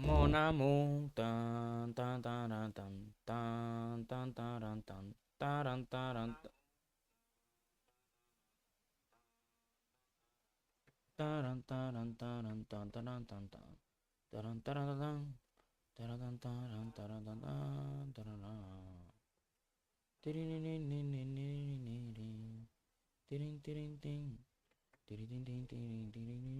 Mon amour, tan tan taran, tan tan tan taran, tan taran taran, taran taran taran, tan taran tan tan, taran taran taran taran taran taran taran. Tirin tirin tirin tin, tirin tin tirin tirin.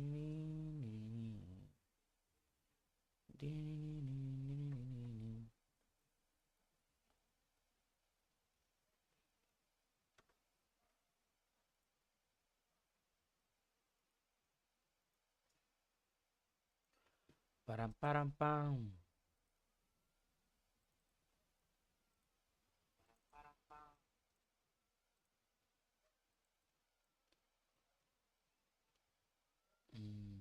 Param param pam. Mm,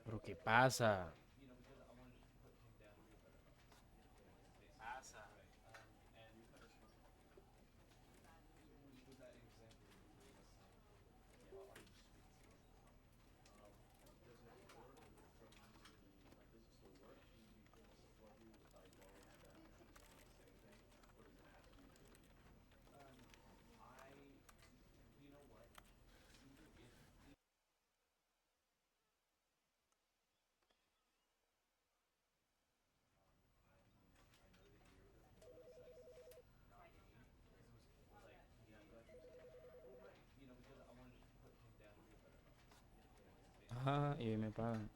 ¿Pero qué pasa? Ajá, y hoy me pagan.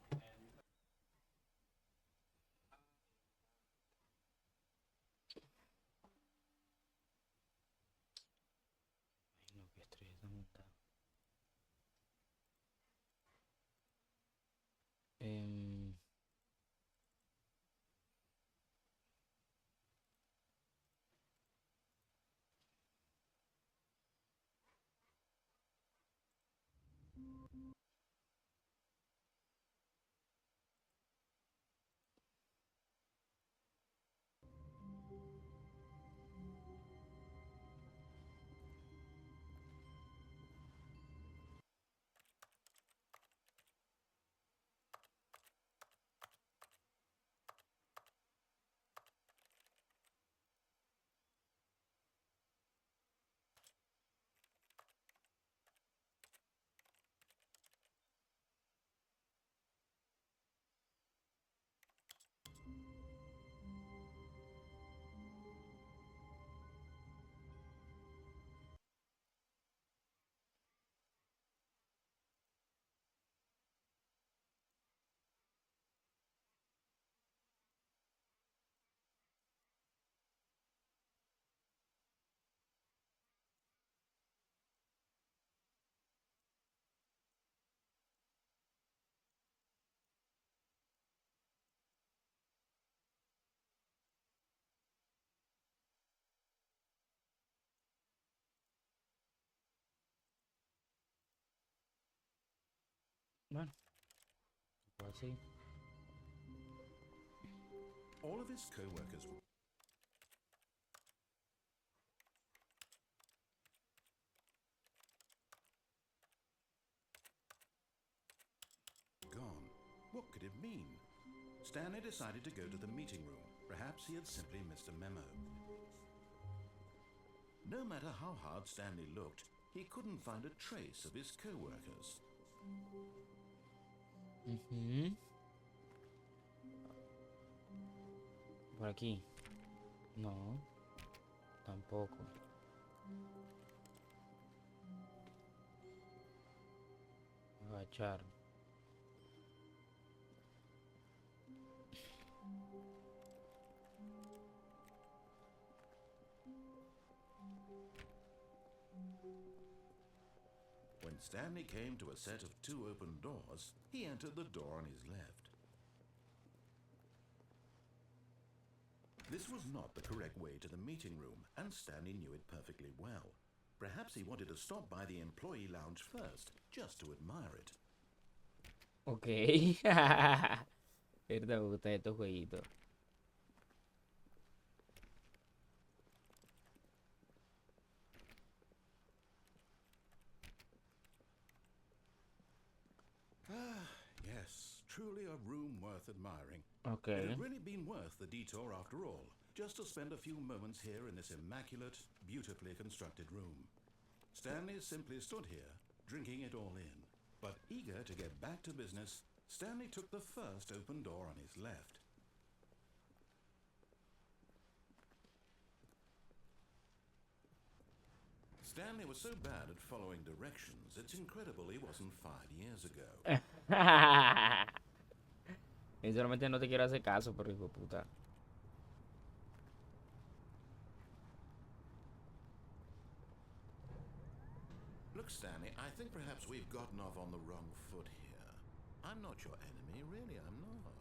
Ay, no, qué estrés esa montada. Em, bueno, pues sí. All of his co-workers were gone. What could it mean? Stanley decided to go to the meeting room. Perhaps he had simply missed a memo. No matter how hard Stanley looked, he couldn't find a trace of his co-workers. Ujú. Por aquí. No, tampoco. Agachar. When Stanley came to a set of two open doors, he entered the door on his left. This was not the correct way to the meeting room, and Stanley knew it perfectly well. Perhaps he wanted to stop by the employee lounge first, just to admire it. Ok. Verdad, me gustan estos jueguitos. Ah, yes, truly a room worth admiring. Ok. It had really been worth the detour after all, just to spend a few moments here in this immaculate, beautifully constructed room. Stanley simply stood here, drinking it all in. But eager to get back to business, Stanley took the first open door on his left. Stanley was so bad at following directions, it's incredible he wasn't 5 years ago. Sinceramente no te quiero hacer caso, pero hijo de puta. Look, Stanley, I think perhaps we've gotten off on the wrong foot here. I'm not your enemy, really, I'm not.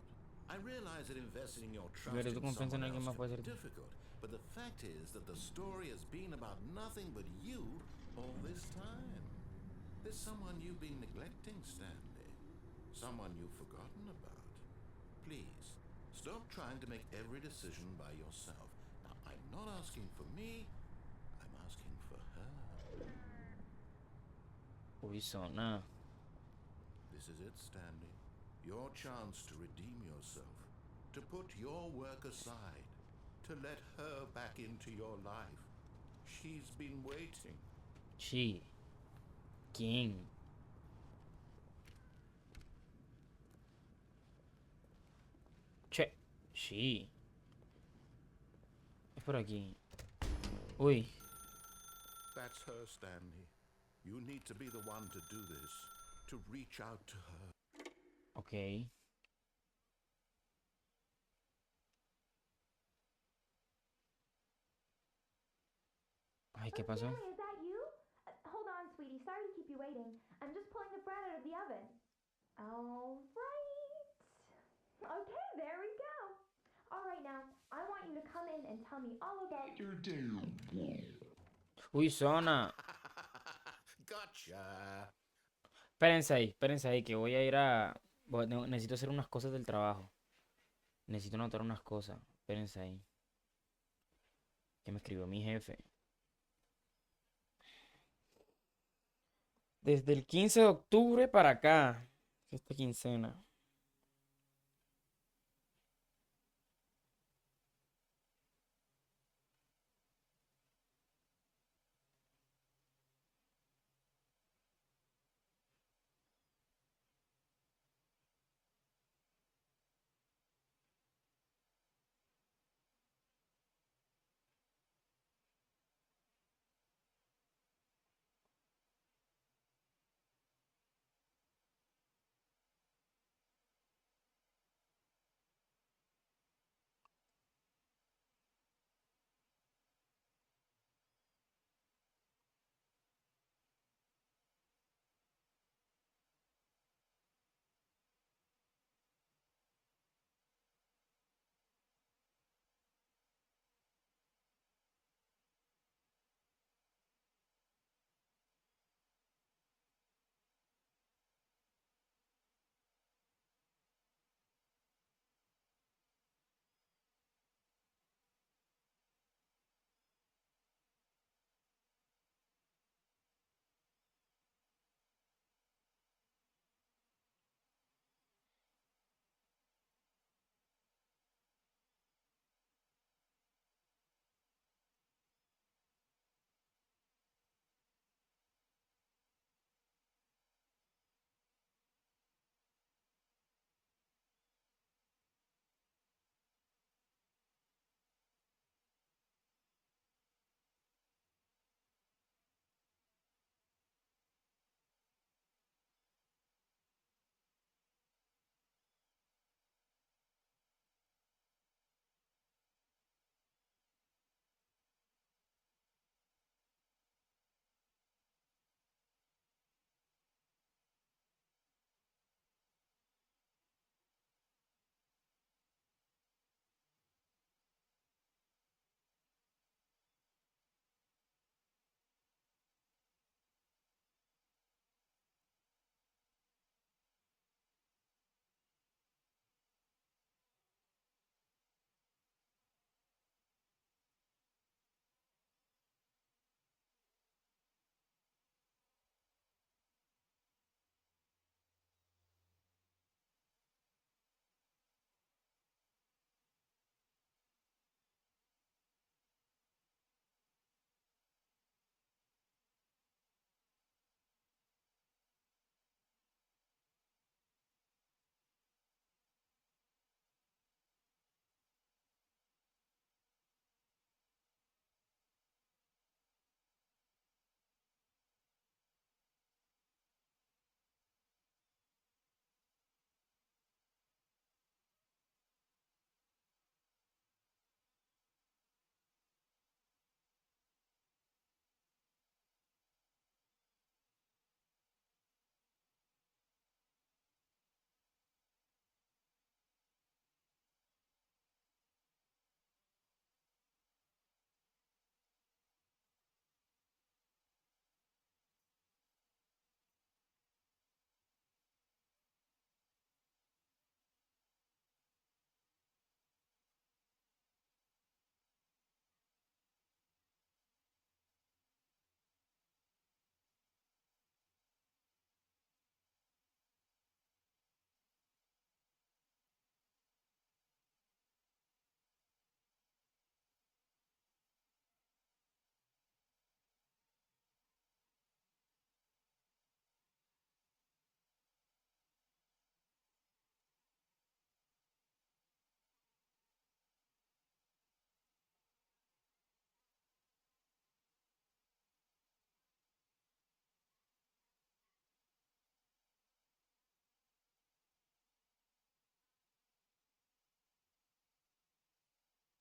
I realize that investing your trust Pero tu in confianza en someone alguien else más can puede be ser. difficult, but the fact is that the story has been about nothing but you all this time. There's someone you've been neglecting, Stanley. Someone you've forgotten about. Please, stop trying to make every decision by yourself. Now, I'm not asking for me, I'm asking for her. Uy, zona. This is it, Stanley. Your chance to redeem yourself, to put your work aside, to let her back into your life. She's been waiting. Chi. ¿Quién? Che. Sí. Es por aquí. Uy. That's her, Stanley. You need to be the one to do this, to reach out to her. Ok. Ay, ¿qué Oh, pasó? Stanley, is that you? Hold on, sweetie. Sorry to keep you waiting. I'm just pulling the bread out of the oven. All right. Okay, there we go. All right, now, I want you to come in and tell me all about your day. Uy, zona. Gotcha. Espérense ahí, que voy a ir a... necesito hacer unas cosas del trabajo. Necesito anotar unas cosas. Espérense ahí. Que me escribió mi jefe. Desde el 15 de octubre para acá. Esta quincena.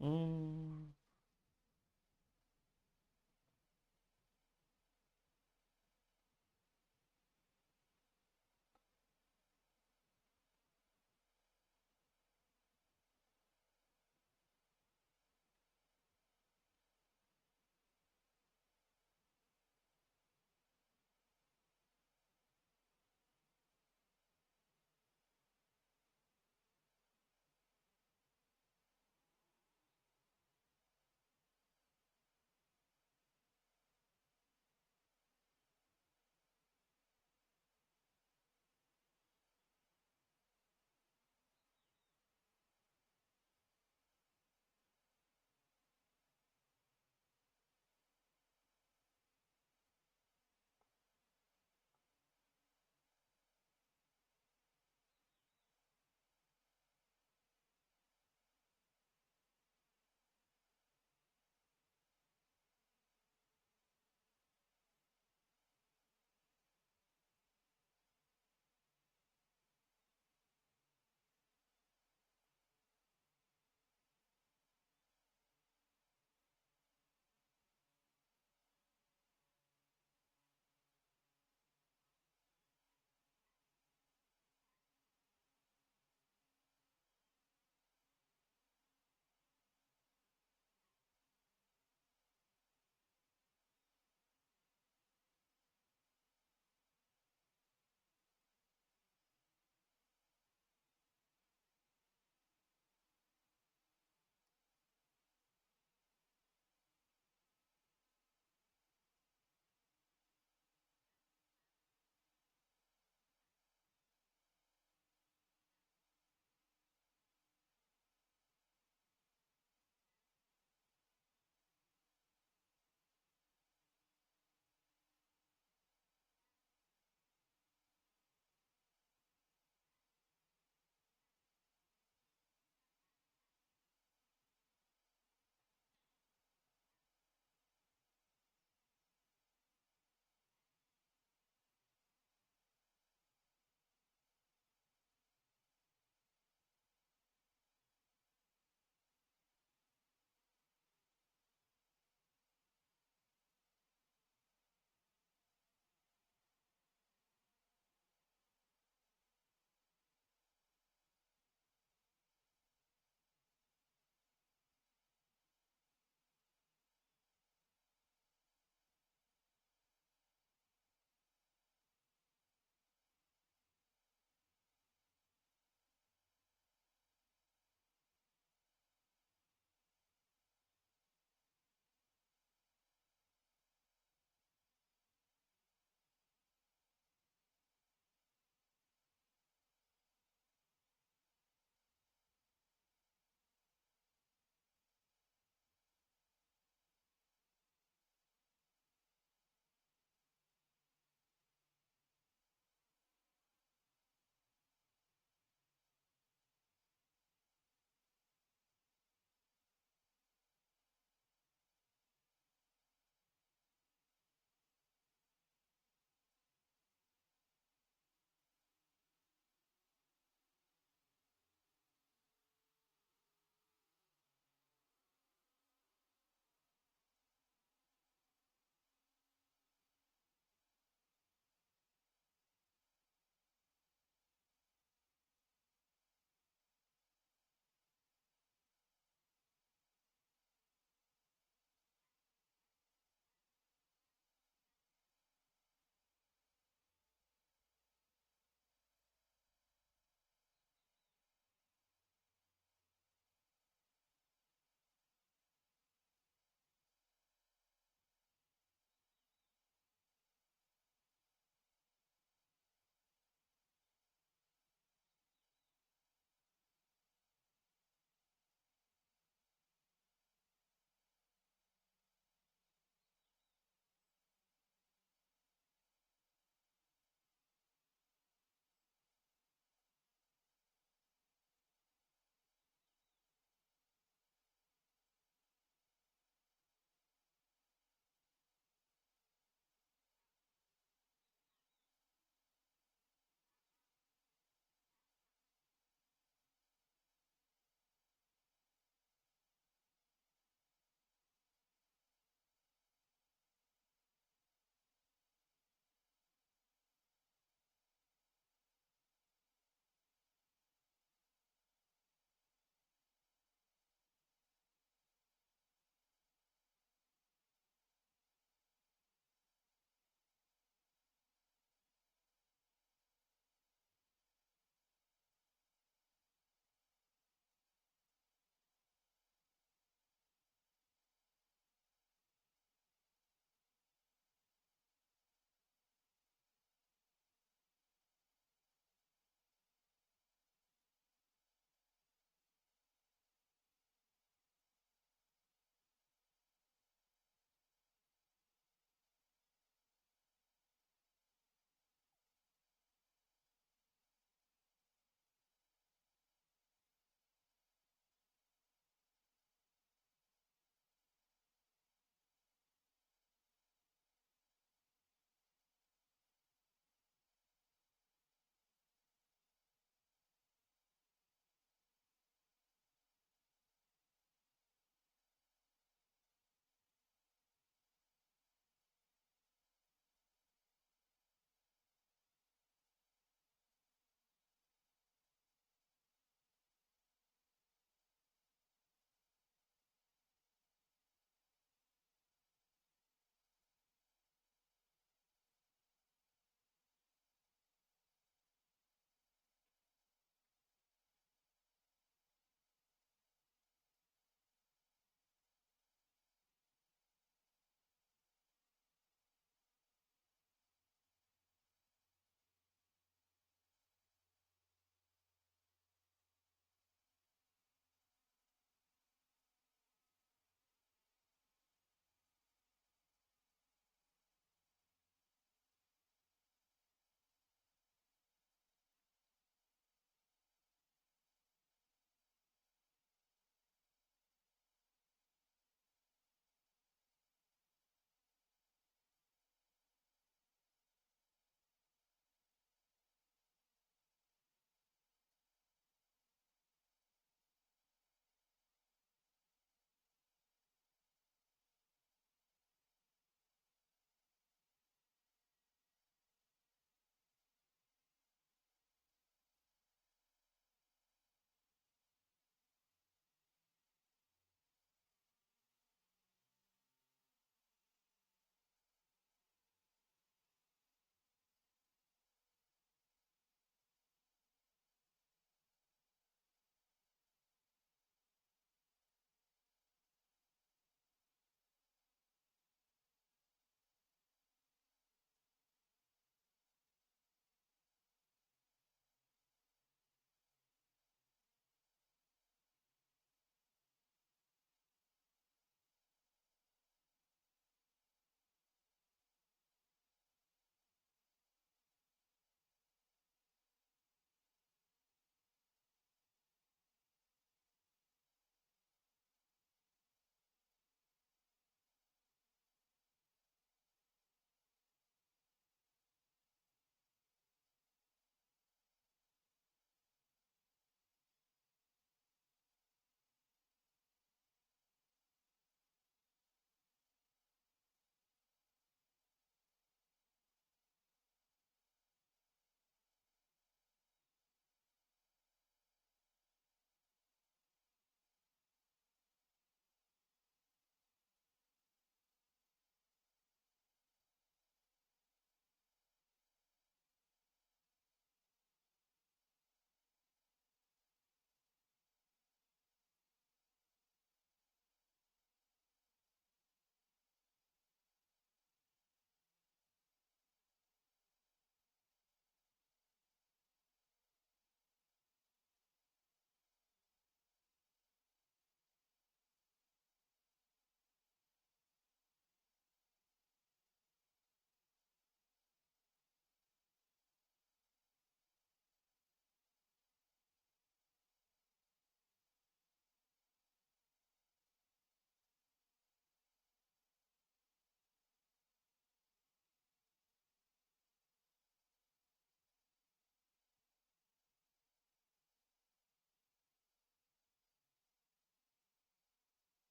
Mm,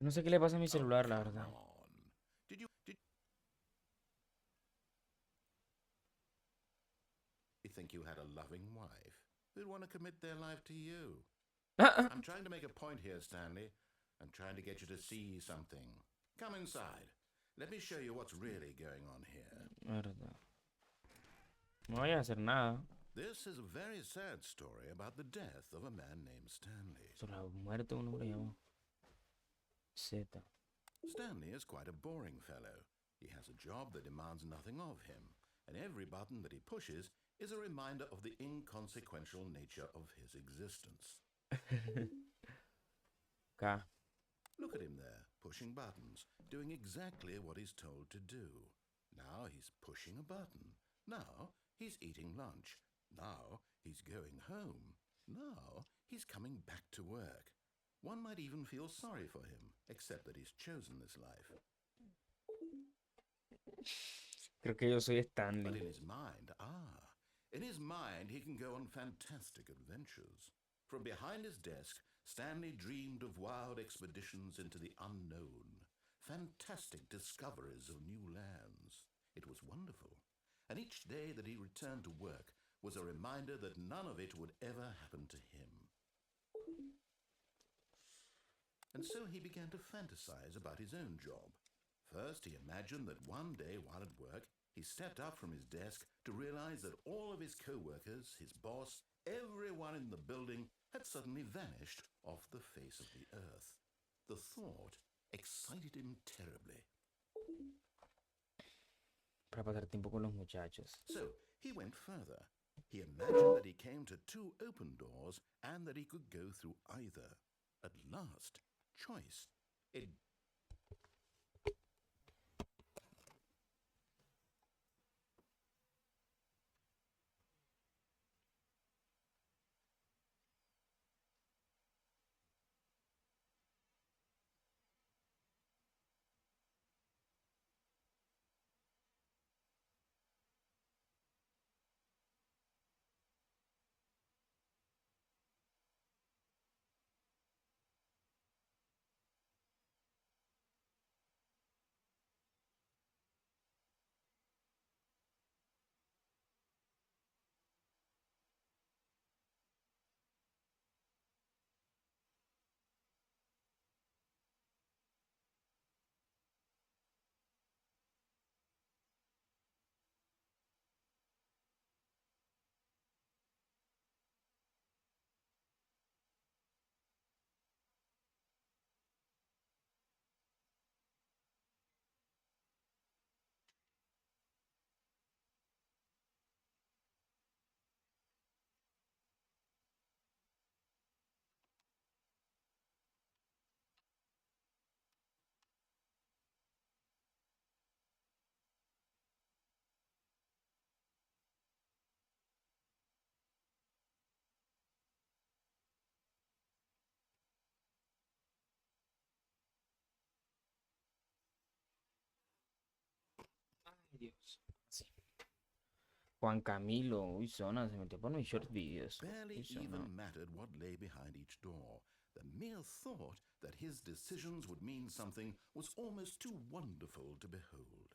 No sé qué le pasa a mi Oh, celular, la come verdad. on. Did you think you had a loving wife who'd want to commit their life to you? I'm trying to make a point here, Stanley. I'm trying to get you to see something. Come inside. Let me show you what's really going on here. Verdad. No vaya a hacer nada. This is a very sad story about the death of a man named Stanley. Sobre la muerte de un hombre llamado Z. Stanley is quite a boring fellow. He has a job that demands nothing of him, and every button that he pushes is a reminder of the inconsequential nature of his existence. K. Look at him there, pushing buttons, doing exactly what he's told to do. Now he's pushing a button. Now he's eating lunch. Now he's going home. Now he's coming back to work. One might even feel sorry for him, except that he's chosen this life. Creo que yo soy But Stanley. in his mind, he can go on fantastic adventures. From behind his desk, Stanley dreamed of wild expeditions into the unknown, fantastic discoveries of new lands. It was wonderful. And each day that he returned to work was a reminder that none of it would ever happen to him. And so he began to fantasize about his own job. First, he imagined that one day while at work, he stepped up from his desk to realize that all of his co-workers, his boss, everyone in the building had suddenly vanished off the face of the earth. The thought excited him terribly. Para pasar tiempo con los muchachos. So he went further. He imagined that he came to two open doors and that he could go through either. At last, choice. It Ay, Dios. Sí. Juan Camilo. Uy, zona. Se metió por mis short videos. barely Uy, zona. even mattered what lay behind each door. The mere thought that his decisions would mean something was almost too wonderful to behold.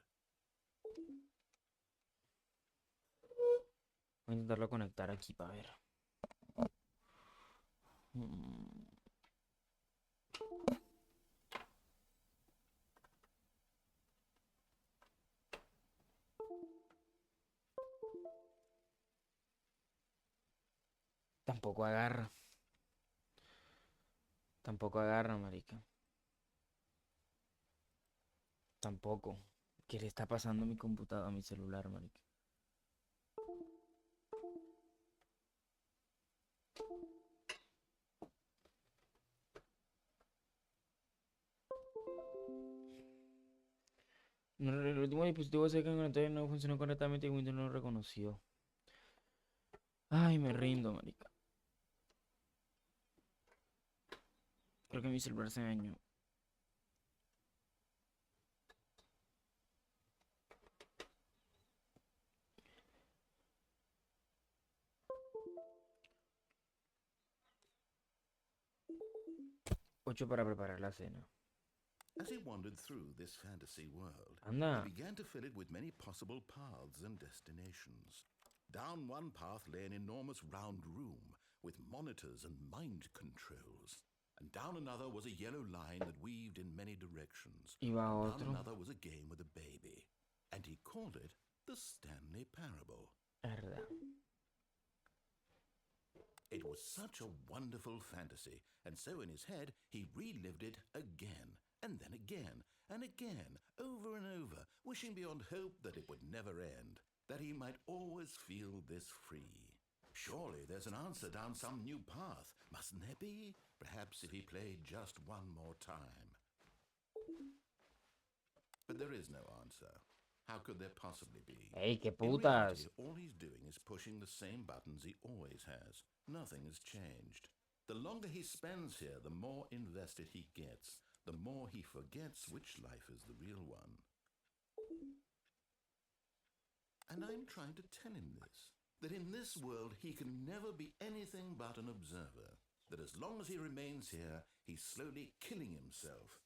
Voy a intentarlo conectar aquí para ver. Mm. Tampoco agarra. Tampoco agarra, marica. Tampoco. ¿Qué le está pasando a mi computadora, a mi celular, marica? No, el último dispositivo se conectó no funcionó correctamente y Windows no lo reconoció. Ay, me rindo, marica. Creo que mi celular se dañó. 8 para preparar la cena. As he wandered through this fantasy world, he Anda. began to fill it with many possible paths and destinations. Down one path lay an enormous round room with monitors and mind controls. And down another was a yellow line that weaved in many directions. Y va And down otro. another was a game with a baby. And he called it the Stanley Parable. Verdad. It was such a wonderful fantasy, and so in his head he relived it again, and then again, and again, over and over, wishing beyond hope that it would never end, that he might always feel this free. Surely there's an answer down some new path, mustn't there be? Perhaps if he played just one more time. But there is no answer. How could there possibly be? Ey, qué In putas. reality, all he's doing is pushing the same buttons he always has. Nothing has changed. The longer he spends here, the more invested he gets, the more he forgets which life is the real one. And I'm trying to tell him this, that in this world he can never be anything but an observer, that as long as he remains here, he's slowly killing himself.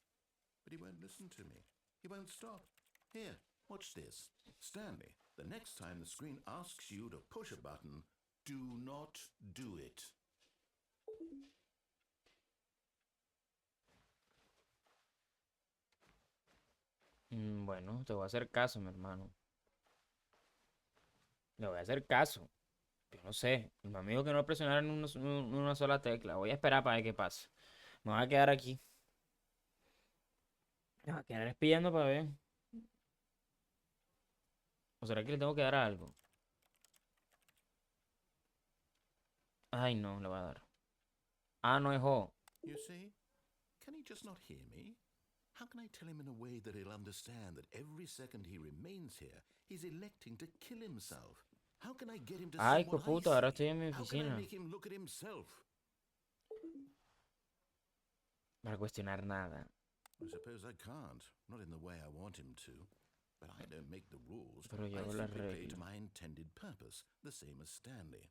But he won't listen to me. He won't stop. Here, watch this. Stanley, the next time the screen asks you to push a button, do not do it. Bueno, te voy a hacer caso, mi hermano. Le voy a hacer caso. Yo no sé. Mi amigo que no presionar en una sola tecla. Voy a esperar para ver qué pasa. Me voy a quedar aquí. Me voy a quedar espiando para ver. ¿O será que le tengo que dar algo? Ay, no, le voy a dar. Ah, no es O. You see? Can he just not hear me? How can I tell him in a way that he'll understand that every second he remains here, he's electing to kill himself? How can I get him to Ay, see what I puta, ahora see? estoy en mi How can I oficina. make him look at himself? Para cuestionar nada. I suppose I can't, not in the way I want him to. But I don't make the rules. Pero yo I hago las simply play to reglas. my intended purpose, the same as Stanley.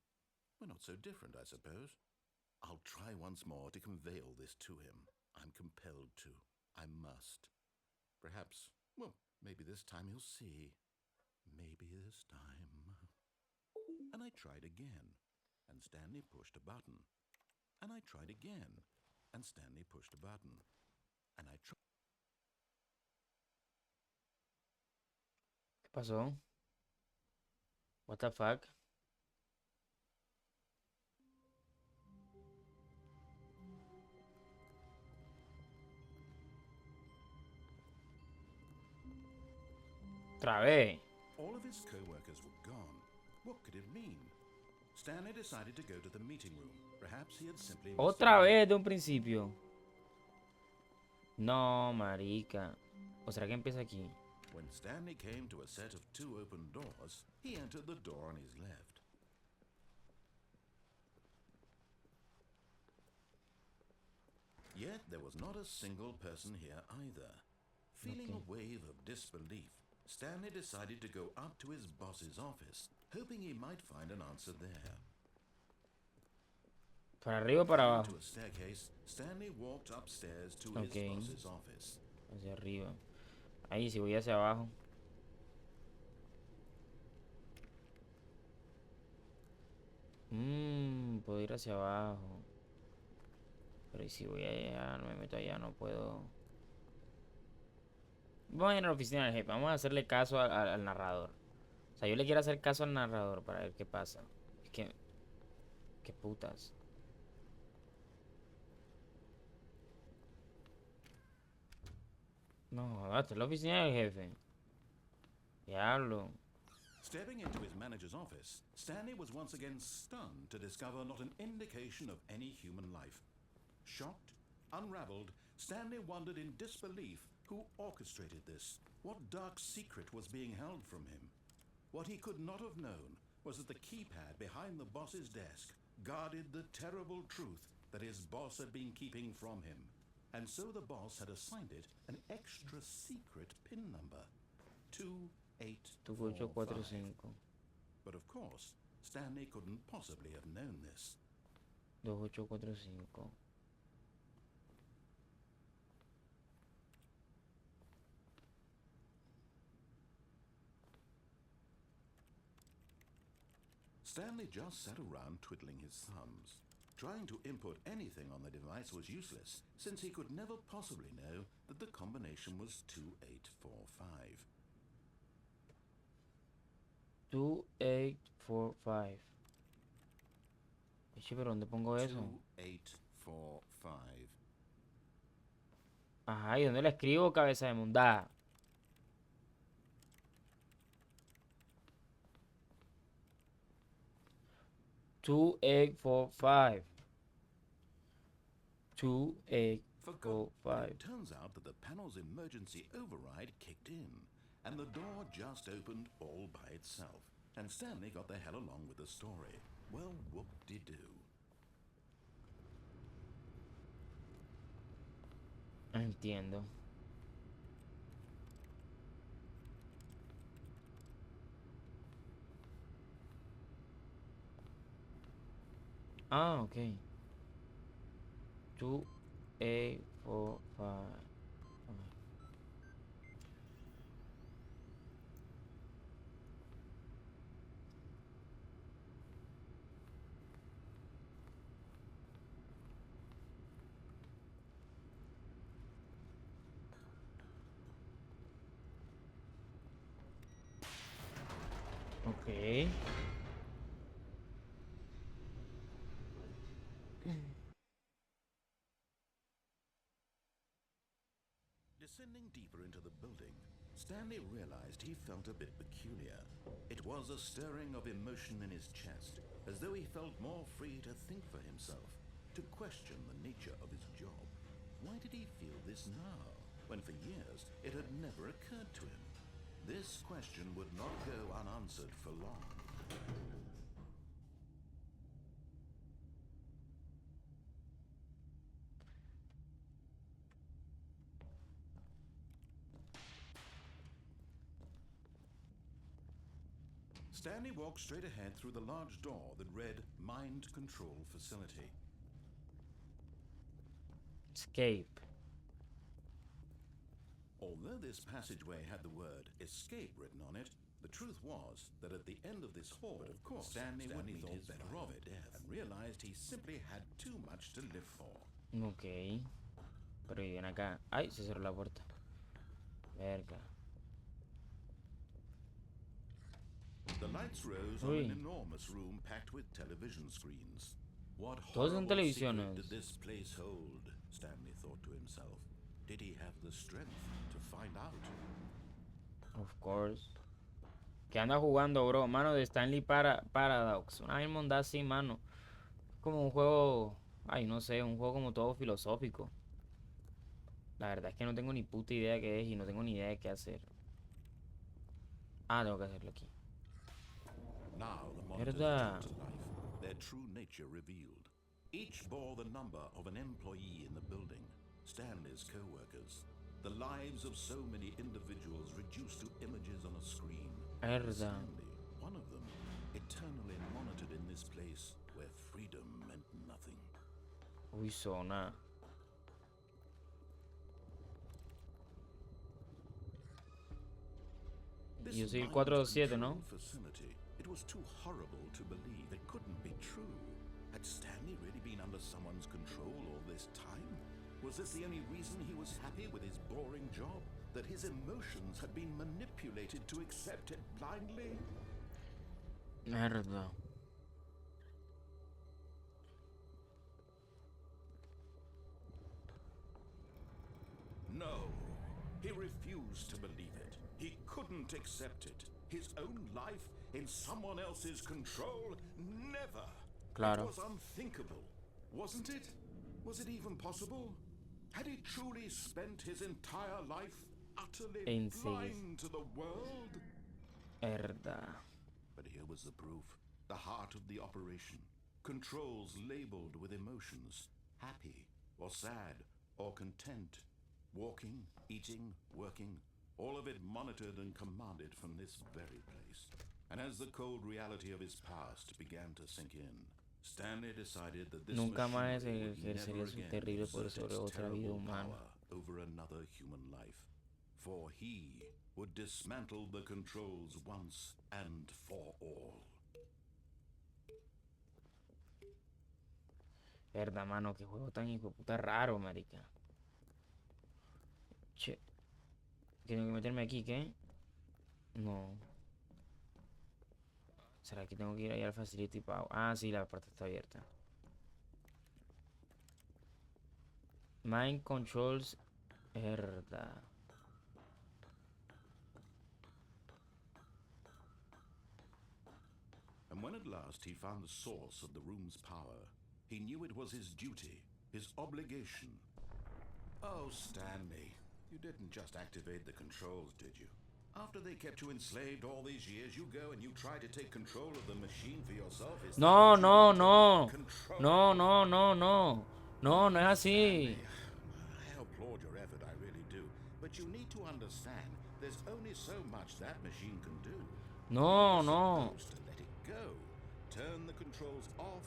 We're not so different, I suppose. I'll try once more to convey all this to him. I'm compelled to. I must. Perhaps, well, maybe this time he'll see. Maybe this time. And I tried again, and Stanley pushed a button. And I tried again, and Stanley pushed a button. And I tried. ¿Qué pasó? What the fuck? Otra vez. All of his co-workers were gone. What could it mean? Stanley decided to go to the meeting room. Perhaps he had simply missed Otra a vez de un principio. No, marica. ¿O será que empieza aquí? When Stanley came to a set of two open doors, he entered the door on his left. Yet there was not a single person here either. Feeling a wave of disbelief, Stanley decided to go up to his boss's office, hoping he might find an answer there. ¿Para arriba o para Going abajo? to a staircase, Stanley walked upstairs to Okay. his boss's office. Hacia arriba. Ahí, si voy hacia abajo. Puedo ir hacia abajo. Pero ¿y si voy allá? No me meto allá, no puedo. Vamos a ir a la oficina del jefe. Vamos a hacerle caso al narrador. O sea, yo le quiero hacer caso al narrador para ver qué pasa. Es que... ¿Qué putas? No, esta es la oficina del jefe. Diablo. Stepping into his manager's office, Stanley was once again stunned to discover not an indication of any human life. Shocked, unraveled, Stanley wondered in disbelief who orchestrated this, what dark secret was being held from him. What he could not have known was that the keypad behind the boss's desk guarded the terrible truth that his boss had been keeping from him. And so the boss had assigned it an extra secret PIN number, 2845. 2845. But of course, Stanley couldn't possibly have known this. 2845. Stanley just sat around twiddling his thumbs. Trying to input anything on the device was useless, since he could never possibly know that the combination was 2845. 2845. Eche, pero ¿dónde pongo eso? 2845. Ajá, ¿y dónde la escribo, cabeza de mundada? Two eight four five. 2845. It turns out that the panel's emergency override kicked in, and the door just opened all by itself, and Stanley got the hell along with the story. Well, whoop-de-doo. Entiendo. Ah, ok. 2845. Ok. Descending deeper into the building, Stanley realized he felt a bit peculiar. It was a stirring of emotion in his chest, as though he felt more free to think for himself, to question the nature of his job. Why did he feel this now, when for years it had never occurred to him? This question would not go unanswered for long. Stanley walked straight ahead through the large door that read Mind Control Facility. Escape. Although this passageway had the word escape written on it, the truth was that at the end of this hall, of course, Stanley would meet his better of it and realized he simply had too much to live for. Ok. Pero y ven acá. Ay, se cerró la puerta. Verga. The lights rose on an enormous room packed with television screens. What Todos son horrible secret televisiones. did this place hold? Stanley thought to himself. Did he have the strength to find out? Of course. ¿Qué anda jugando, bro? Mano, de Stanley Paradox. Una hermandad así, mano. Como un juego. Ay, no sé, un juego como todo filosófico. La verdad es que no tengo ni puta idea qué es y no tengo ni idea de qué hacer. Ah, tengo que hacerlo aquí. Now the monitors ¿Verdad? came to life, their true nature revealed. Each bore the number of an employee in the building, Stanley's co-workers. The lives of so many individuals reduced to images on a screen. ¿Verdad? Stanley, one of them, eternally monitored in this place where freedom meant nothing. Uy, zona. This Yo soy el mind 427, ¿no? control facility, it was too horrible to believe. It couldn't be true. Had Stanley really been under someone's control all this time? Was this the only reason he was happy with his boring job? That his emotions had been manipulated to accept it blindly? Verdad. No, he refused to believe it. He couldn't accept it. His own life in someone else's control? Never. Claro. It was unthinkable, wasn't it? Was it even possible? Had he truly spent his entire life utterly Entonces. blind to the world? Verdad. But here was the proof. The heart of the operation. Controls labeled with emotions. Happy, or sad, or content. Walking, eating, working. All of it monitored and commanded from this very place. And as the cold reality of his past began to sink in, Stanley decided that this Nunca más machinery would ejercería never su again terrible poder exert sobre its otra vida terrible humana. power over another human life. For he would dismantle the controls once and for all. Verdad, mano, qué juego tan hijo de puta raro, marica. Che, tengo que meterme aquí, ¿qué? No. ¿Será que tengo que ir ahí al facility pago? Ah, sí, la puerta está abierta. Mind controls. Verdad. And when at last he found the source of the room's power, he knew it was his duty, his obligation. Oh, Stanley, you didn't just activate the controls, did you? After they kept you enslaved all these years, you go and you try to take control of the machine for yourself. Is that No, what you no, want? no. Control? No, no, no, no. No, no es así. I applaud your effort, I really do. But you need to understand, there's only so much that machine can do. No, You're no. supposed to let it go. Turn the controls off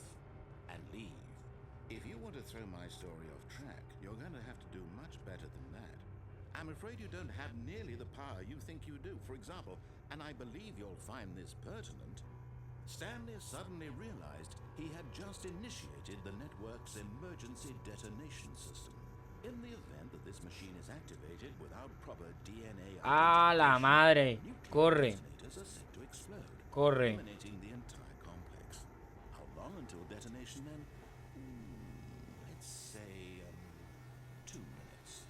and leave. If you want to throw my story off track, you're going to have to do much better than that. I'm afraid you don't have nearly the power you think you do. For example, and I believe you'll find this pertinent, Stanley suddenly realized he had just initiated the network's emergency detonation system. In the event that this machine is activated without proper DNA ¡Ah, la madre! nuclear Corre, detonators are set to explode, corre. eliminating the entire complex. How long until detonation then? Let's say 2 minutes.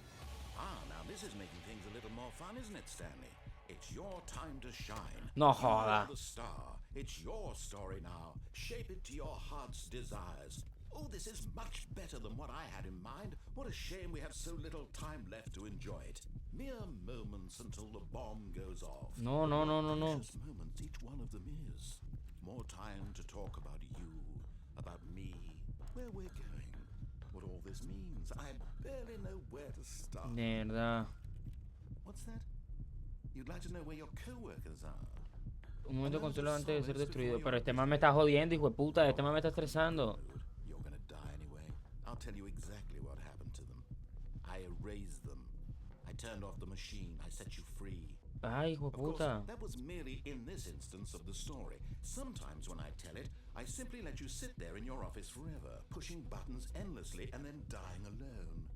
Now this is making things a little more fun, isn't it, Stanley? It's your time to shine. No You are joda. the star. It's your story now. Shape it to your heart's desires. Oh, this is much better than what I had in mind. What a shame we have so little time left to enjoy it. Mere moments until the bomb goes off. No, no, no, no, no. Precious moments each one of them is. More time to talk about you, about me, where we're going, what all this means. I barely know where to start. Mierda. What's that? You'd like to know where your co-workers are? Un momento consuelo antes de ser destruido. Pero este man me está jodiendo, hijo de puta. Este man me está estresando. You're gonna die anyway. I'll tell you exactly what happened to them. I erased them. I turned off the machine. I set you free. Ay, hijo de Of course, puta. that was merely in this instance of the story. Sometimes when I tell it, I simply let you sit there in your office forever, pushing buttons endlessly and then dying alone.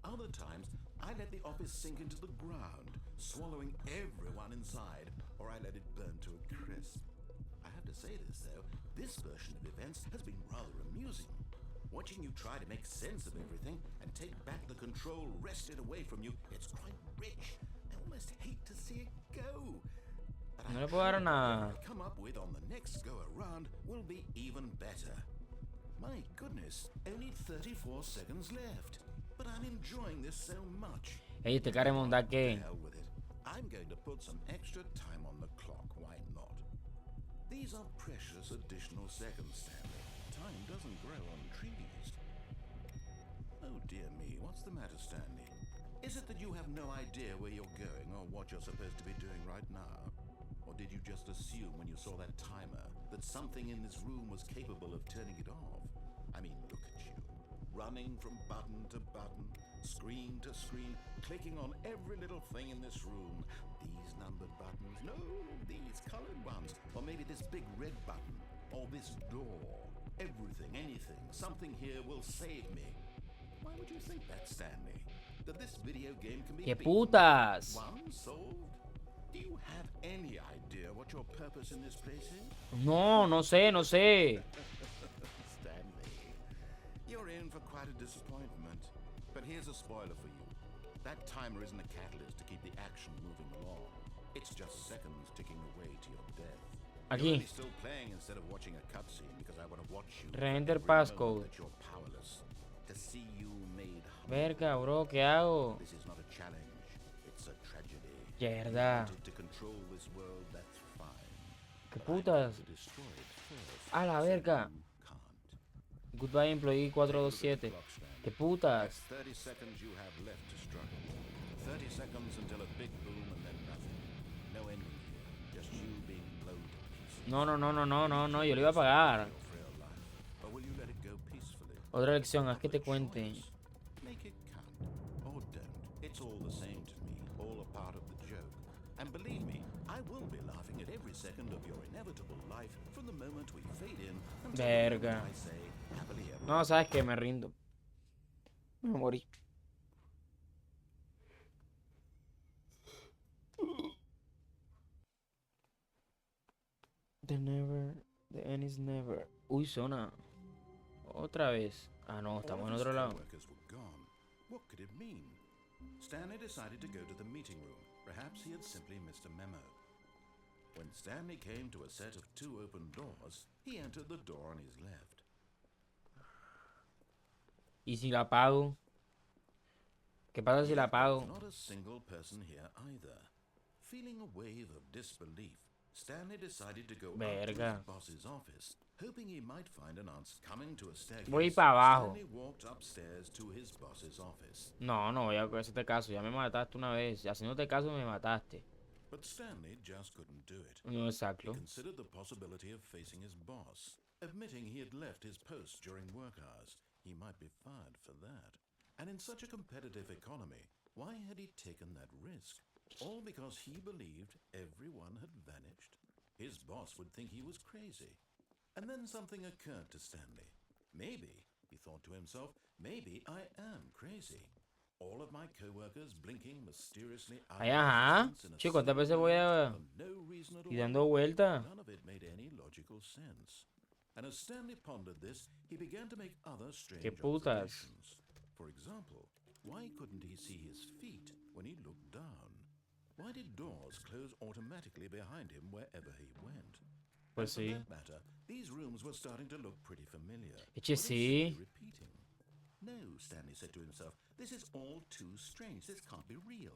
Other times, I let the office sink into the ground, swallowing everyone inside, or I let it burn to a crisp. I have to say this, though, this version of events has been rather amusing. Watching you try to make sense of everything and take back the control wrested away from you, it's quite rich. I almost hate to see it go. But No I'm le puedo dar sure nada. what I come up with on the next go around will be even better. My goodness, only 34 seconds left. But I'm enjoying this so much. Ey, este caremonda To que. hell with it. I'm going to put some extra time on the clock, why not? These are precious additional seconds, Stanley. Time doesn't grow on trees. Oh dear me, what's the matter, Stanley? Is it that you have no idea where you're going or what you're supposed to be doing right now? Or did you just assume when you saw that timer that something in this room was capable of turning it off? I mean, look at you. Running from button to button, screen to screen, clicking on every little thing in this room. These numbered buttons, no, these colored ones. Or maybe this big red button, or this door. Everything, anything, something here will save me. Why would you think that, Stanley? That this video game can be ¡Qué beaten? putas! One solved? Do you have any idea what your purpose in this place is? No, no sé, no sé. Stanley, you're in for quite a disappointment. But here's a spoiler for you. That timer isn't a catalyst to keep the action moving along. It's just seconds ticking away to your death. You're Aquí. only still playing instead of watching a cutscene because I want to watch you. Re-enter every moment passcode. that you're powerless. To see you made humble. Verga, bro, ¿qué hago? This is not a challenge. It's a tragedy. Mierda. You wanted to control this world, that's fine. ¿Qué But I've got putas? to destroy it first, A la so verga. you can't. Goodbye, employee Take a look at the 427. clock, Stanley. ¿Qué putas? That's 30 seconds you have left to struggle. 30 seconds until a big boom and then nothing. No ending here. Just you being blown to pieces. No, no, no, no, no, no, no, yo le iba a pagar. Your frail life. Or will you let it go peacefully? Otra lección, haz que te Have a cuente. choice. Make it count. Or don't. It's all the same to me. All a part of the joke. And believe me, I will be laughing at every every second of your inevitable life from the moment we fade in until the moment Verga. I say happily ever No, sabes que me rindo. Me morí. The never, the end is never. Uy, zona. Otra vez. Ah, no, All estamos of en his otro lado. co-workers were gone. What could it mean? Stanley decided to go to the meeting room. Perhaps he had simply missed a memo. When Stanley came to a set of 2 open doors, he entered the door on his left. ¿Y si la apago? ¿Qué pasa si la Yet there was apago? not a single person here either. Feeling a wave of disbelief, Stanley decided to go up to Verga. his boss's office, hoping he might find an answer. Coming to a staircase, Voy para abajo. Stanley walked upstairs to his boss's office. No, no voy a hacerte caso. Ya me mataste una vez. Haciéndote caso me mataste. But Stanley just couldn't do it. No, He exacto. considered the possibility of facing his boss, admitting he had left his post during work hours. He might be fired for that. And in such a competitive economy, why had he taken that risk? All because he believed everyone had vanished? His boss would think he was crazy. And then something occurred to Stanley. Maybe, he thought to himself, maybe I am crazy. All of my co-workers blinking mysteriously out Ay, of ajá. existence in a Chico, ¿cuántas veces single voy moment a...? for no reason at Y all? dando vuelta. None of it made any logical sense. And as Stanley pondered this, he began to make other strange ¿Qué putas? observations. For example, why couldn't he see his feet when he looked down? Why did doors close automatically behind him wherever he went? And Pues for sí. that matter, these rooms were starting to look pretty familiar. Eche Were they simply sí. repeating? No, Stanley said to himself, this is all too strange. This can't be real.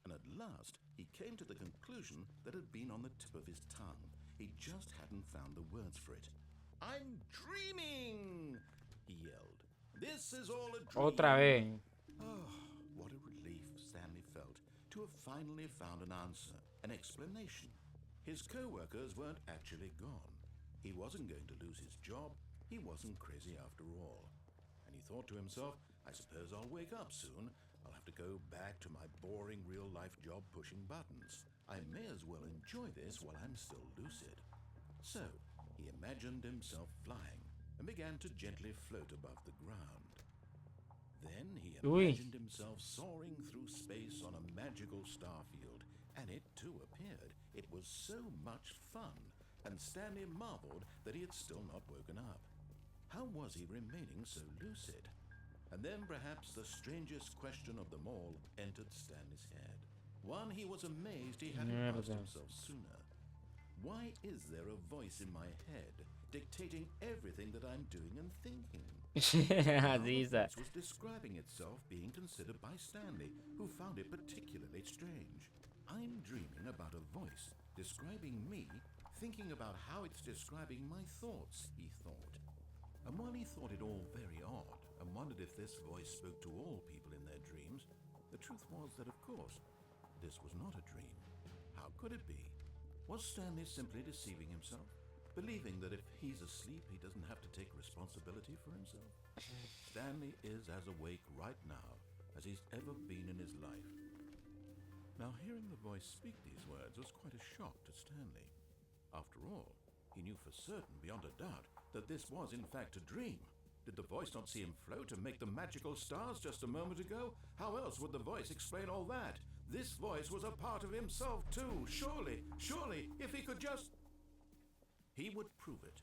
And at last, he came to the conclusion that had been on the tip of his tongue. He just hadn't found the words for it. I'm dreaming, he yelled. This is all a dream. Otra vez. Oh, what a relief Stanley felt to have finally found an answer, an explanation. His co-workers weren't actually gone. He wasn't going to lose his job. He wasn't crazy after all. And he thought to himself, I suppose I'll wake up soon. I'll have to go back to my boring real-life job pushing buttons. I may as well enjoy this while I'm still lucid. So, he imagined himself flying and began to gently float above the ground. Then he Uy. imagined himself soaring through space on a magical starfield, and it too appeared. It was so much fun, and Stanley marveled that he had still not woken up. How was he remaining so lucid? And then perhaps the strangest question of them all entered Stanley's head. One he was amazed he hadn't asked Mierda. himself sooner. Why is there a voice in my head dictating everything that I'm doing and thinking? Now Así the está. voice was describing itself being considered by Stanley, who found it particularly strange. I'm dreaming about a voice describing me, thinking about how it's describing my thoughts, he thought. And while he thought it all very odd, and wondered if this voice spoke to all people in their dreams, the truth was that, of course, this was not a dream. How could it be? Was Stanley simply deceiving himself, believing that if he's asleep, he doesn't have to take responsibility for himself? Stanley is as awake right now as he's ever been in his life. Now, hearing the voice speak these words was quite a shock to Stanley. After all, he knew for certain, beyond a doubt, that this was in fact a dream. Did the voice not see him float and make the magical stars just a moment ago? How else would the voice explain all that? This voice was a part of himself too. Surely, if he could just... He would prove it.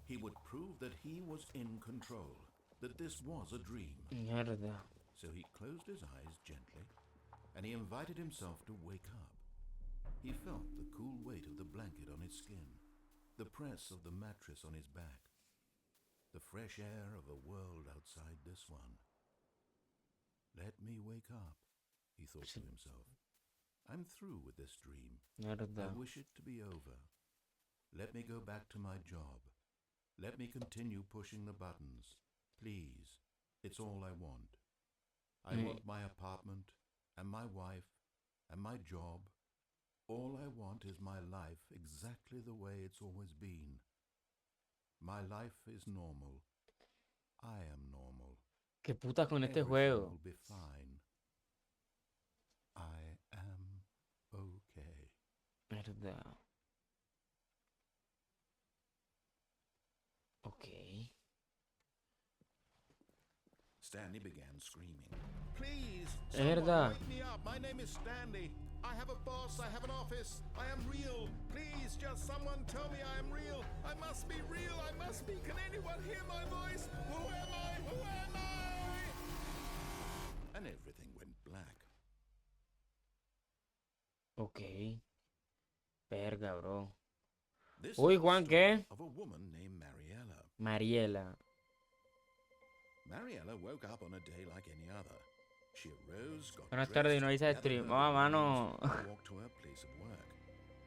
He would prove that he was in control, that this was a dream. Mierda. So he closed his eyes gently, and he invited himself to wake up. He felt the cool weight of the blanket on his skin, the press of the mattress on his back, the fresh air of a world outside this one. Let me wake up, he thought to himself. I'm through with this dream. Mierda. I wish it to be over. Let me go back to my job. Let me continue pushing the buttons. Please, it's all I want. I want my apartment, and my wife, and my job. All I want is my life exactly the way it's always been. My life is normal. I am normal. ¿Qué putas con este Everything juego? will be fine. I am okay. Mierda. Stanley began screaming. Please, Es someone verdad. wake me up. My name is Stanley. I have a boss. I have an office. I am real. Please, just someone tell me I am real. I must be real. I must be. Can anyone hear my voice? Who am I? Who am I? And everything went black. Ok. Verga, bro. This Uy, is the Juan, story ¿qué? of a woman named Mariella. Mariela. Mariella woke up on a day like any other. She arose, got Buenas dressed, tardes, no hice gathered stream. her Oh, belongings, mano. and walked to her place of work.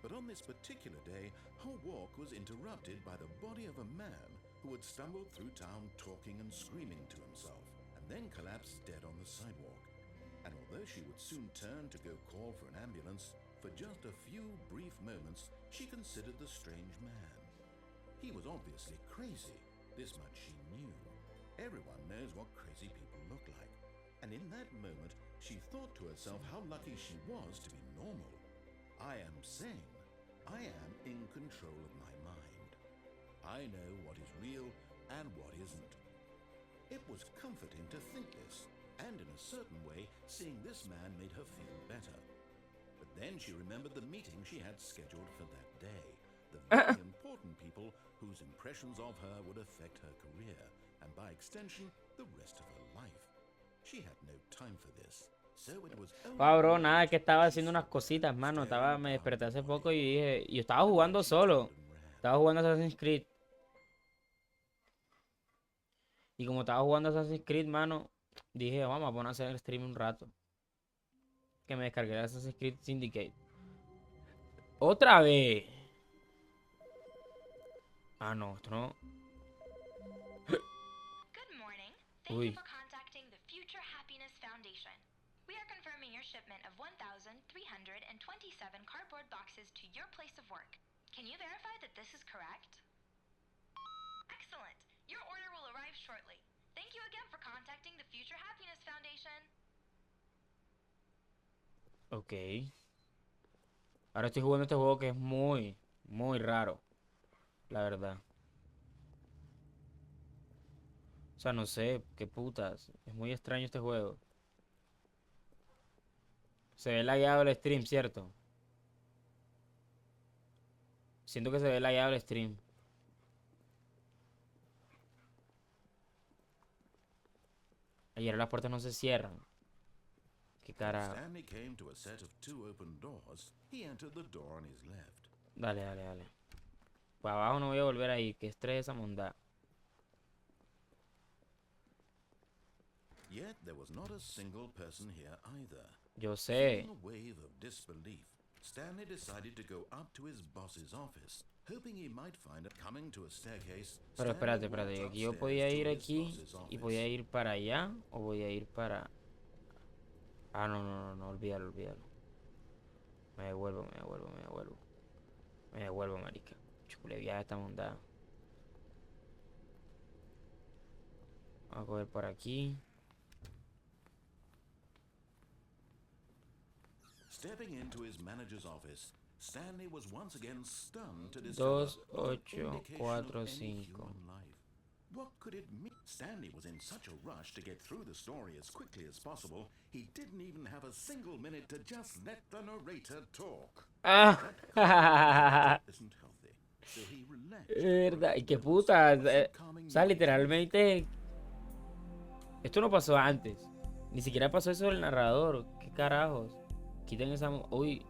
But on this particular day, her walk was interrupted by the body of a man who had stumbled through town talking and screaming to himself, and then collapsed dead on the sidewalk. And although she would soon turn to go call for an ambulance, for just a few brief moments she considered the strange man. He was obviously crazy, this much she knew. Everyone knows what crazy people look like. And in that moment, she thought to herself how lucky she was to be normal. I am sane. I am in control of my mind. I know what is real and what isn't. It was comforting to think this, and in a certain way, seeing this man made her feel better. But then she remembered the meeting she had scheduled for that day. The very important people whose impressions of her would affect her career, and by extension, the rest of her life. She had no time for this, so it was only Ah, bro, one nada, night que estaba that she haciendo unas sat cositas, there, mano. staring Me down desperté the hace body. poco y dije, yo estaba And then jugando she turned solo. and ran. Estaba jugando Assassin's Creed. Y como estaba jugando Assassin's Creed, mano, dije, vamos a poner a hacer el stream un rato. Que me descargué el Assassin's Creed Syndicate. ¡Otra vez! Ah, no, esto no. Good morning. Thank Uy. you for contacting the Future Happiness Foundation. We are confirming your shipment of 1,327 cardboard boxes to your place of work. Can you verify that this is correct? Excellent. Your order will arrive shortly. Thank you again for contacting the Future Happiness Foundation. Ok. Ahora estoy jugando este juego que es muy, muy raro. La verdad. O sea, no sé, qué putas. Es muy extraño este juego. Se ve lagueado el stream, ¿cierto? Siento que se ve lagueado el stream. Ayer las puertas no se cierran. Qué When cara. Stanley came to a set of two open doors, he entered the door on his left. Dale, dale, dale. Para abajo no voy a volver a ir. Qué estrés esa mondad. Yet there was not a single person here either. Yo sé. Feeling a wave of disbelief, Stanley decided to go up to his boss's office, hoping he might find it coming to a staircase. Pero Stanley espérate. walked Aquí yo upstairs podía to ir his aquí boss's y office. podía ir para allá o voy a ir para... Ah, no, olvídalo. Me devuelvo. Me devuelvo, marica. Chule viaje esta mondad. Vamos a coger por aquí. Stepping into his manager's office, Stanley was once again stunned to discover 2, not an 8, indication 4, of any 5. human life. What could it mean? Stanley was in such a rush to get through the story as quickly as possible, he didn't even have a single minute to just let the narrator talk. Ah, Isn't healthy, so he relaxed. verdad. Y qué puta. What's that calming O sea, noise? literalmente. Esto no pasó antes. Ni siquiera pasó eso del narrador. ¿Qué carajos? Quiten esa. Uy.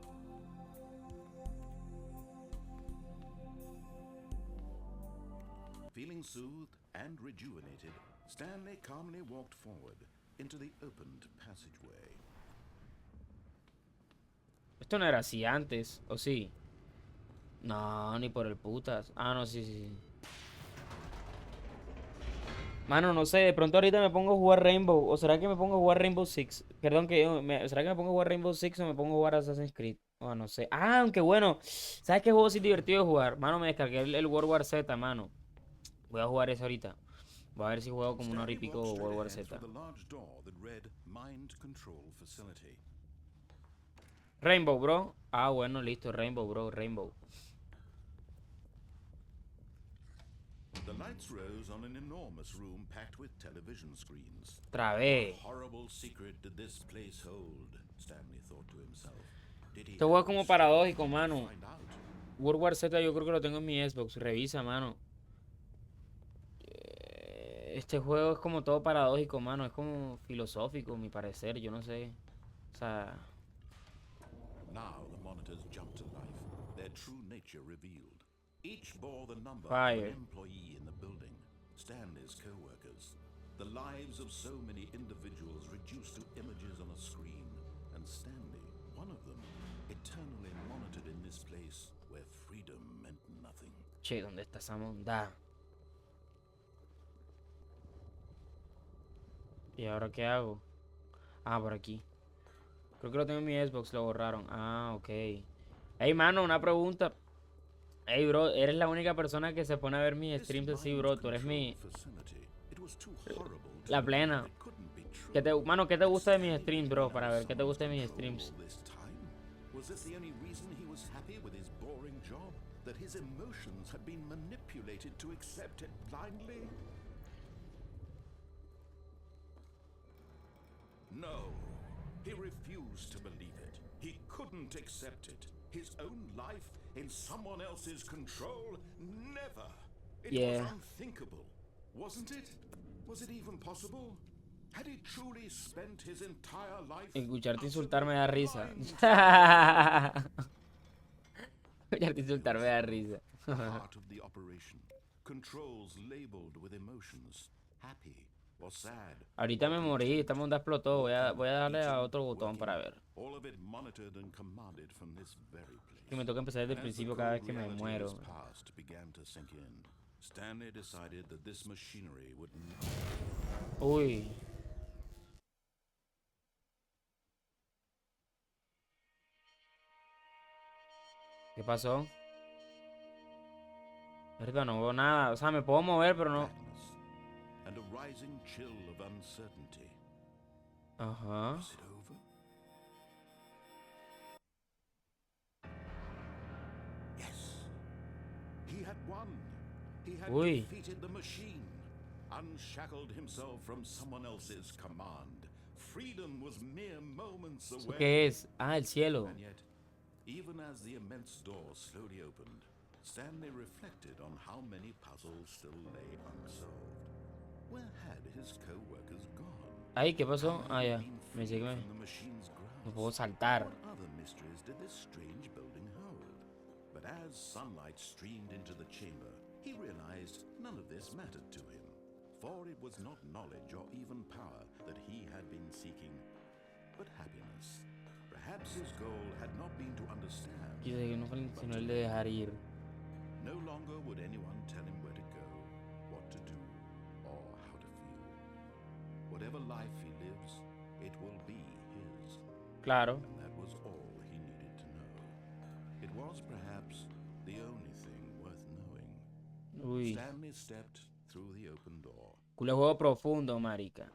Feeling soothed and rejuvenated, Stanley calmly walked forward into the opened passageway. Esto no era así antes, ¿o sí? No, ni por el putas. Ah, no, sí. Mano, no sé, de pronto ahorita me pongo a jugar Rainbow. ¿O será que me pongo a jugar Rainbow Six? Perdón, ¿será que me pongo a jugar Rainbow Six o me pongo a jugar Assassin's Creed? Oh, no sé. Ah, aunque bueno. ¿Sabes qué juego sí divertido de jugar? Mano, me descargué el World War Z, mano. Voy a jugar eso ahorita. Voy a ver si juego como una hora y Stanley pico walked World War straight Z. ahead through the large door that read Mind Control Facility. Rainbow, bro. Ah, bueno, listo. Rainbow, bro. Rainbow. The lights rose on an enormous room packed with television screens. Otra vez. What horrible secret did this place hold? Stanley thought to himself. Did he Este juego es have como to stop paradójico, to mano. find out? World War Z yo creo que lo tengo en mi Xbox. Revisa, mano. Este juego es como todo paradójico, mano. Es como filosófico, a mi parecer. Yo no sé. O sea, Now the monitors jumped to life, their true nature revealed. Each bore the number Fire. of an employee in the building, Stanley's co-workers. The lives of so many individuals reduced to images on a screen, and Stanley, one of them, eternally monitored in this place where freedom meant nothing. che, ¿dónde está esa monda? ¿Y ahora qué hago? Ah, por aquí. Creo que lo tengo en mi Xbox, lo borraron. Ah, ok. Ey, mano, una pregunta. Ey, bro, eres la única persona que se pone a ver mis This streams así, mind bro. Tú eres control mi... facility, it was too horrible to La believe plena. it couldn't be true. ¿Qué te, mano, ¿qué te gusta de mis Stanley streams, had bro? been Para under ver, ¿qué te gusta de mis someone's streams? control all this time? Was this the only reason he was happy with his boring job? That his emotions had been manipulated to accept it blindly? No, he refused to believe it. He couldn't accept it. His own life in someone else's control? Never. It Yeah. was unthinkable, wasn't it? Was it even possible? Had he truly spent his entire life Escucharte insultar me da risa. blind Escucharte insultar me da risa. the heart of the operation, controls labeled with emotions, happy or sad. Ahorita me morí, esta monda explotó. Voy a darle a otro botón para ver. All of it monitored and commanded from this very place. Que me toca empezar desde el And as the principio cada vez cold que me reality of muero. his past began to sink in, Stanley decided that this machinery would Uy. ¿Qué pasó? Verdad, no veo nada. O sea, me puedo mover, pero no. blackness and a rising chill of uncertainty. Ajá. Was it over? Yes. He had won. He had Uy. defeated the machine, unshackled himself from someone else's command. Freedom was mere moments ¿Eso away. qué es? Ah, el cielo. And yet, even as the immense door slowly opened, Stanley reflected on how many puzzles still lay unsolved. Where had his co-workers gone? Ay, ¿qué pasó? How Ah, had ya. they been Me freed sigue. from the machine's No grasp? puedo saltar. What other mysteries did this strange building hold? But as sunlight streamed into the chamber, he realized none of this mattered to him, for it was not knowledge or even power that he had been seeking, but happiness. Perhaps his goal had not been to understand. Quise que no fue sino el de dejar ir. No longer would anyone tell him where to go, what to do, or how to feel. Whatever life he lives, it will be his. Claro. And that was all he needed to know. It was perhaps the only thing worth knowing. Uy. Stanley stepped through the open door. Culo juego profundo, marica.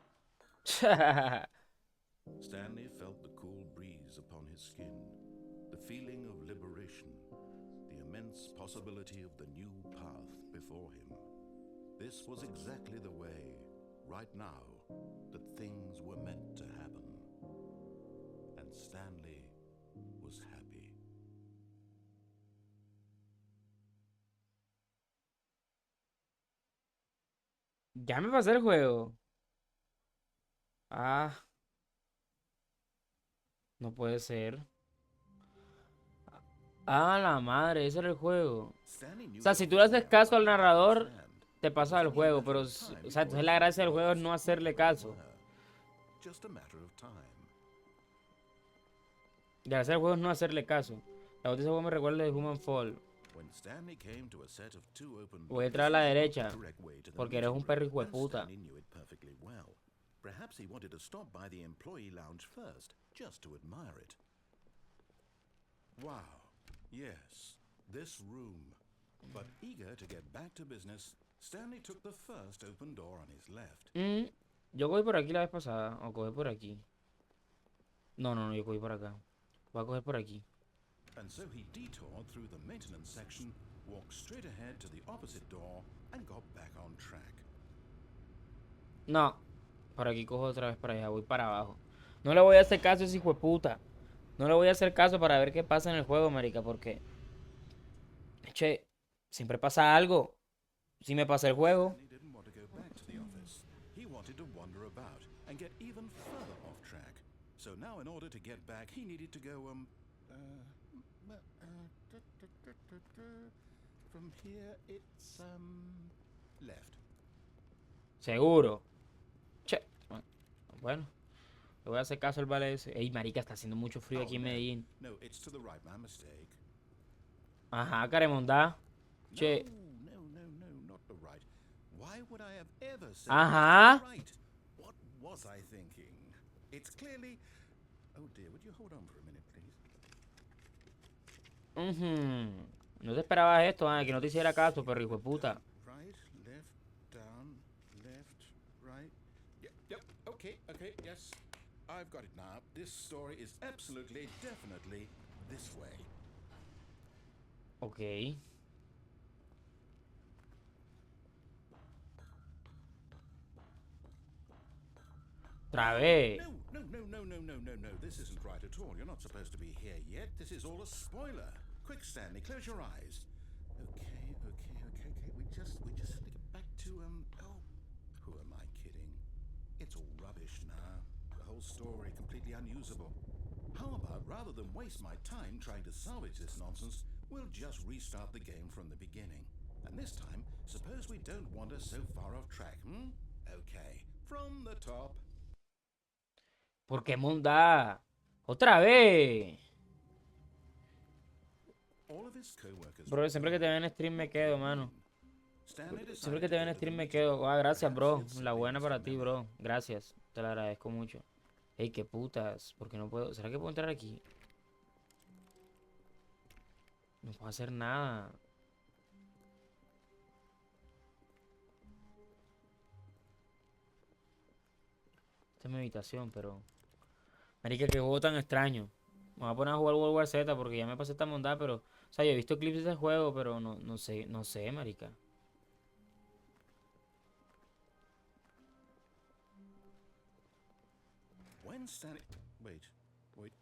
Stanley felt the cool breeze upon his skin, the feeling of liberation, the immense possibility of the new path before him. This was exactly the way, right now, that things were meant to happen. And Stanley was happy. Ya me pasé el juego. Ah, no puede ser. Ah, la madre, ese era el juego. Stanley knew O sea, the si tú le haces format caso al would narrador, understand. te It pasa was el only a juego, matter pero, of o time sea, before entonces la gracia del juego es no was hacerle where they caso. were. Just a matter of time. La gracia del juego es no hacerle caso. La otra de ese juego me recuerda de Human Fall. When Stanley came to a set of two open Voy a doors, entrar a la he took the derecha, correct way to the porque eres un meeting perro room, hijo de and puta. Stanley knew it perfectly well. Perhaps he wanted to stop by the employee lounge first, just to admire it. Wow, yes, this room. But eager to get back to business, Stanley took the first open door on his left. Yo cogí por aquí la vez pasada, o cogí por aquí. No, no, no, yo cogí por acá. Voy a coger por aquí. And so he detoured through the maintenance section walked straight ahead to the opposite door, and got back on track. No. Por aquí cojo otra vez para allá. Voy para abajo. No le voy a hacer caso a ese hijo de puta. No le voy a hacer caso para ver qué pasa en el juego, marica, porque... Che, siempre pasa algo. Si me pasa el juego... Stanley didn't want to go back to the office. He wanted to wander about and get even further off track. So now, in order to get back, he needed to go, from here, it's, left. Seguro. Che. Bueno. Le voy a hacer caso al vale ese. Ey, marica, está haciendo mucho frío aquí en Medellín. No, it's to the right, my mistake. Ajá, Caremondá. Che. No, not the right. Why would I have ever said Ajá. right? What was I thinking? It's clearly... Oh dear, would you hold on for a minute, please? No te esperabas esto, que no te hiciera caso, pero hijo de puta. Right, left, down, left, right. Yep, okay, yes. I've got it now. This story is absolutely, definitely this way. Ok. Otra vez. No. This isn't right at all. You're not supposed to be here yet. This is all a spoiler. Quick, Stanley, close your eyes. Okay. We just have to get back to, oh, who am I kidding? It's all rubbish now. The whole story completely unusable. How about, rather than waste my time trying to salvage this nonsense, we'll just restart the game from the beginning. And this time, suppose we don't wander so far off track, Okay, from the top. ¿Por qué monda? Otra vez. Bro, siempre que te veo en stream me quedo, mano. Siempre que te veo en stream me quedo. Ah, gracias, bro. La buena para ti, bro. Gracias. Te lo agradezco mucho. Ey, qué putas. ¿Por qué no puedo? ¿Será que puedo entrar aquí? No puedo hacer nada. Esta es mi habitación, pero... Marica, qué juego tan extraño. Me voy a poner a jugar World War Z porque ya me pasé esta mondad, pero... O sea, yo he visto clips de ese juego, pero no sé, marica.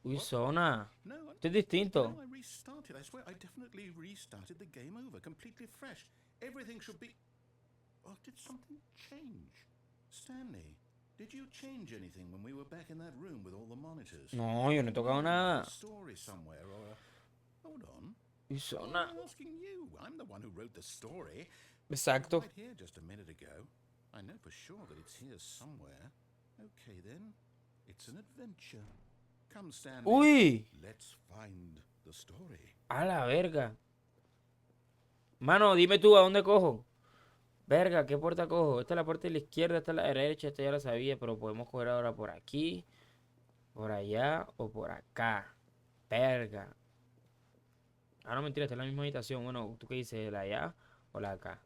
Uy, zona. Esto es distinto. No, I restarted. I swear, I definitely restarted the game over, completely fresh. Everything should be... Oh, did something change? Stanley, did you change anything when we were back in that room with all the monitors? No, yo no he tocado nada. A story somewhere or a... Hold on. Uy, zona. I'm asking you. I'm the one who wrote the story. Exacto. Right here just a minute ago. I know for sure that it's here somewhere. Okay, then. It's an adventure. Come, Stanley. Uy. Let's find the story. A la verga. Mano, dime tú, ¿a dónde cojo? Verga, ¿qué puerta cojo? Esta es la puerta de la izquierda, esta es la derecha, esta ya la sabía, pero podemos coger ahora por aquí, por allá o por acá. Verga. Ah, no, mentira, esta es la misma habitación. Bueno, ¿tú qué dices? ¿La allá o la acá?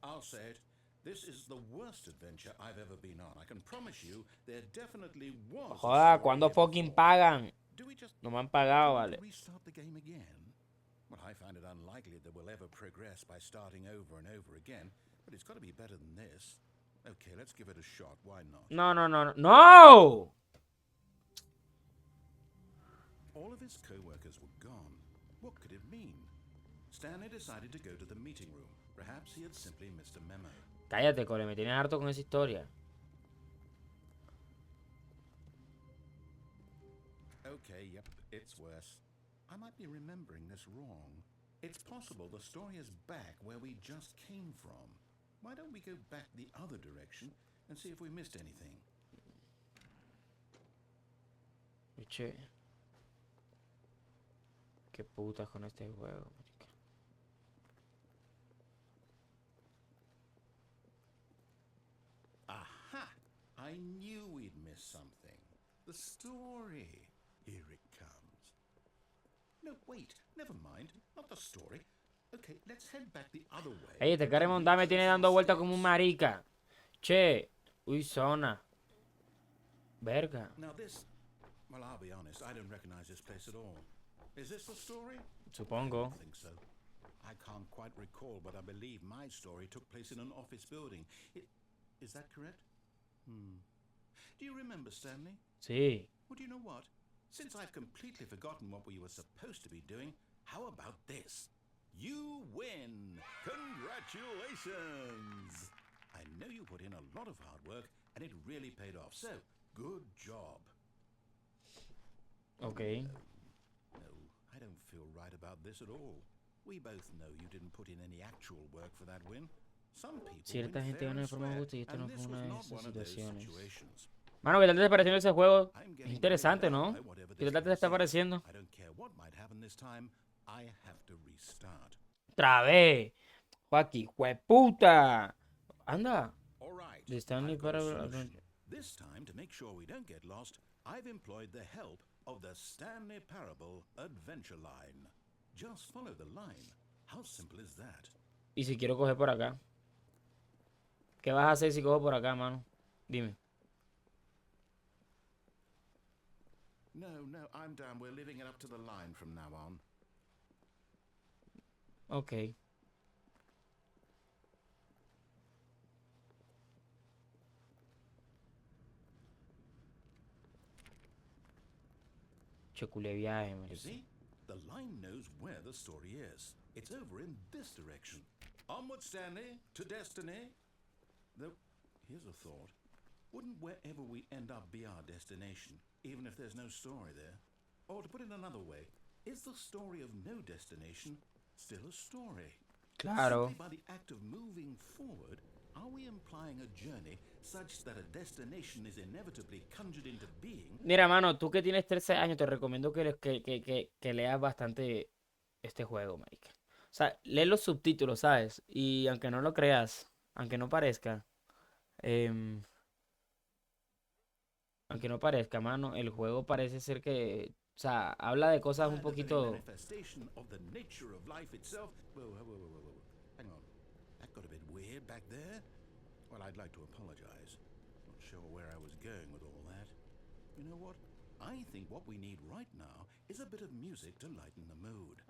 I'll say it. This is the worst adventure I've ever been on. I can promise you there definitely was. Joda, ¿cuándo fucking pagan? Do we just No me han pagado, vale. restart the game again? Well, I find it unlikely that we'll ever progress by starting over and over again, but it's got to be better than this. Okay, let's give it a shot. Why not? No! All of his co-workers were gone. What could it mean? Stanley decided to go to the meeting room. Perhaps he had simply missed a memo. Cállate, Core, me tienes harto con esa historia. Okay, yep, it's worse. I might be remembering this wrong. It's possible the story is back where we just came from. Why don't we go back the other direction and see if we missed anything? Che. Qué putas con este juego, marica. Aha! I knew we'd miss something. The story. Here it comes. No, wait, never mind. Not the story. Okay, let's head back the other way. Ey, este carremontado me tiene dando vueltas como un marica. Che. Uy, zona. Verga. Now this, well, I'll be honest, I don't recognize this place at all. Is this the story? I Supongo. don't think so. I can't quite recall, but I believe my story took place in an office building. Is that correct? Do you remember, Stanley? Sí. Well, do you know what? Since I've completely forgotten what we were supposed to be doing, how about this? You win! Congratulations! I know you put in a lot of hard work, and it really paid off, so good job. Ok. No, I don't feel right about this at all. We both know you didn't put in any actual work for that win. Some people Cierta win gente fair gana de and forma square, justa y esto no and fue this una was de not esas one of those situaciones. situations. Mano, ¿qué tal te está pareciendo ese juego? I'm getting Interesante, weirded out ¿no? by whatever ¿Qué this tal te one está says. pareciendo? I don't care what might happen this time. I have to restart. Otra vez. Joaquín, jueputa. Anda. All right, De Stanley I've got a para... solution. This time, to make sure we don't get lost, I've employed the help of the Stanley Parable Adventure Line. Just follow the line. How simple is that? Y si quiero coger por acá. ¿Qué vas a hacer si cojo por acá, mano? Dime. No, I'm down. We're leaving it up to the line from now on. Ok. Chocule viaje, You marica. see? The line knows where the story is. It's over in this direction. Onward, Stanley, to destiny. Though, here's a thought. Wouldn't wherever we end up be our destination, even if there's no story there? Or to put it another way, is the story of no destination still a story? Claro. Simply by the act of moving forward, are we implying a journey such that a destination is inevitably conjured into being? Mira, mano, tú que tienes 13 años, te recomiendo que leas bastante este juego, marica. O sea, lee los subtítulos, ¿sabes? Y aunque no lo creas, aunque no parezca, em, aunque no parezca, mano, el juego parece ser que, o sea, habla de cosas un And the very poquito... manifestation of the nature of life itself. Whoa. Hang on. That got a bit weird back there. Well, I'd like to apologize. Not sure where I was going with all that. You know what? I think what we need right now is a bit of music to lighten the mood.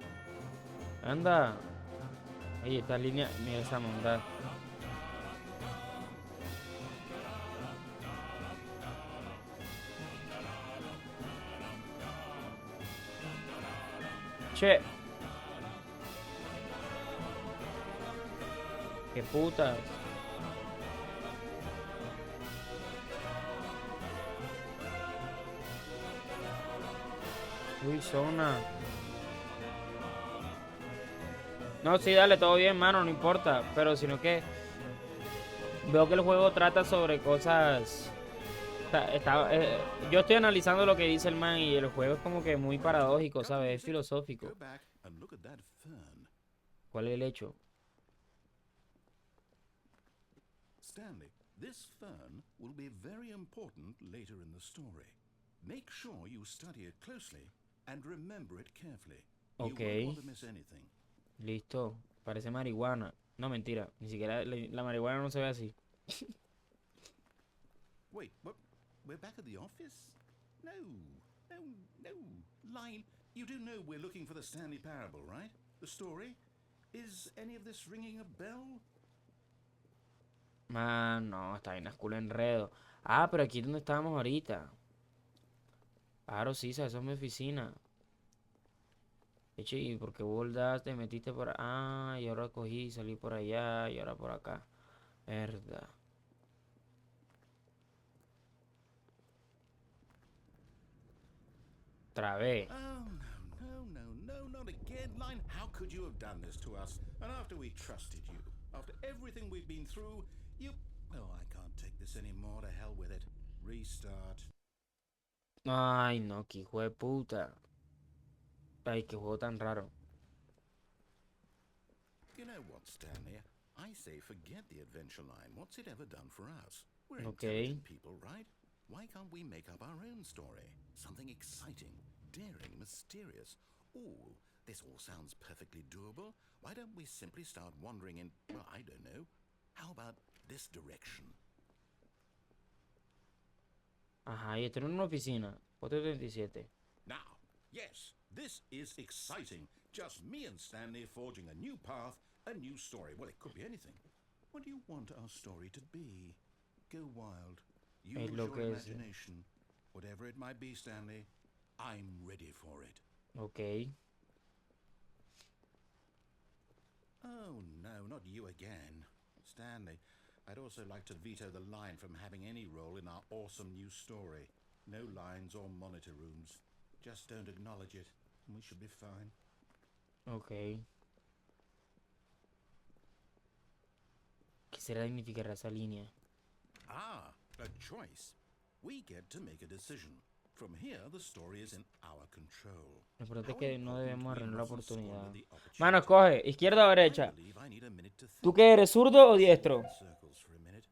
Anda. Oye, esta línea, mira esa mondad. Che. Qué putas. Uy, zona. No, sí, dale, todo bien, mano, no importa. Pero sino que veo que el juego trata sobre cosas. Yo estoy analizando lo que dice el man y el juego es como que muy paradójico, ¿sabes? Es filosófico. Go back and look at that fern. ¿Cuál es el hecho? Stanley, this fern will be very important later in the story. Make sure you study it closely and remember it carefully. You Ok. won't want to miss anything. Listo. Parece marihuana. No, mentira. Ni siquiera la marihuana no se ve así. Wait, what? We're back at the office? No. Line, you do know we're looking for the Stanley Parable, right? The story? Is any of this ringing a bell? Man, no, está bien, es culo enredo. Ah, pero aquí es donde estábamos ahorita. Claro, sí, esa es mi oficina. Eche, ¿y por qué voldas? Te metiste por... Ah, y ahora cogí, salí por allá, y ahora por acá. Verdad. Otra vez. Oh, no, not again. Line, how could you have done this to us? And after we trusted you, after everything we've been through, you... Oh, I can't take this anymore. To hell with it. Restart. Ay, no, qué hijo de puta. Ay, qué juego tan raro. You know what, Stanley? I say forget the adventure line. What's it ever done for us? We're Okay. intelligent people, right? Why can't we make up our own story? Something exciting, daring, mysterious. Ooh, this all sounds perfectly doable. Why don't we simply start wandering in, well, I don't know. How about this direction? Ajá, y esto no es una oficina. Otro 37. Now, yes, this is exciting. Just me and Stanley forging a new path, a new story. Well, it could be anything. What do you want our story to be? Go wild. Es Use lo your que es. imagination. Whatever it might be, Stanley, I'm ready for it. Ok. Oh, no, not you again. Stanley, I'd also like to veto the line from having any role in our awesome new story. No lines or monitor rooms. Just don't acknowledge it, and we should be fine. Ok. ¿Qué será significar esa línea? Ah, a choice. We get to make a decision. From here, the story is in our control. Lo importante es How que no important debemos we arruinar la mustn't squander oportunidad. the opportunity. Mano, escoge. ¿Izquierda o I derecha? believe I need a minute to ¿Tú think. qué eres, zurdo o diestro? In circles for a minute.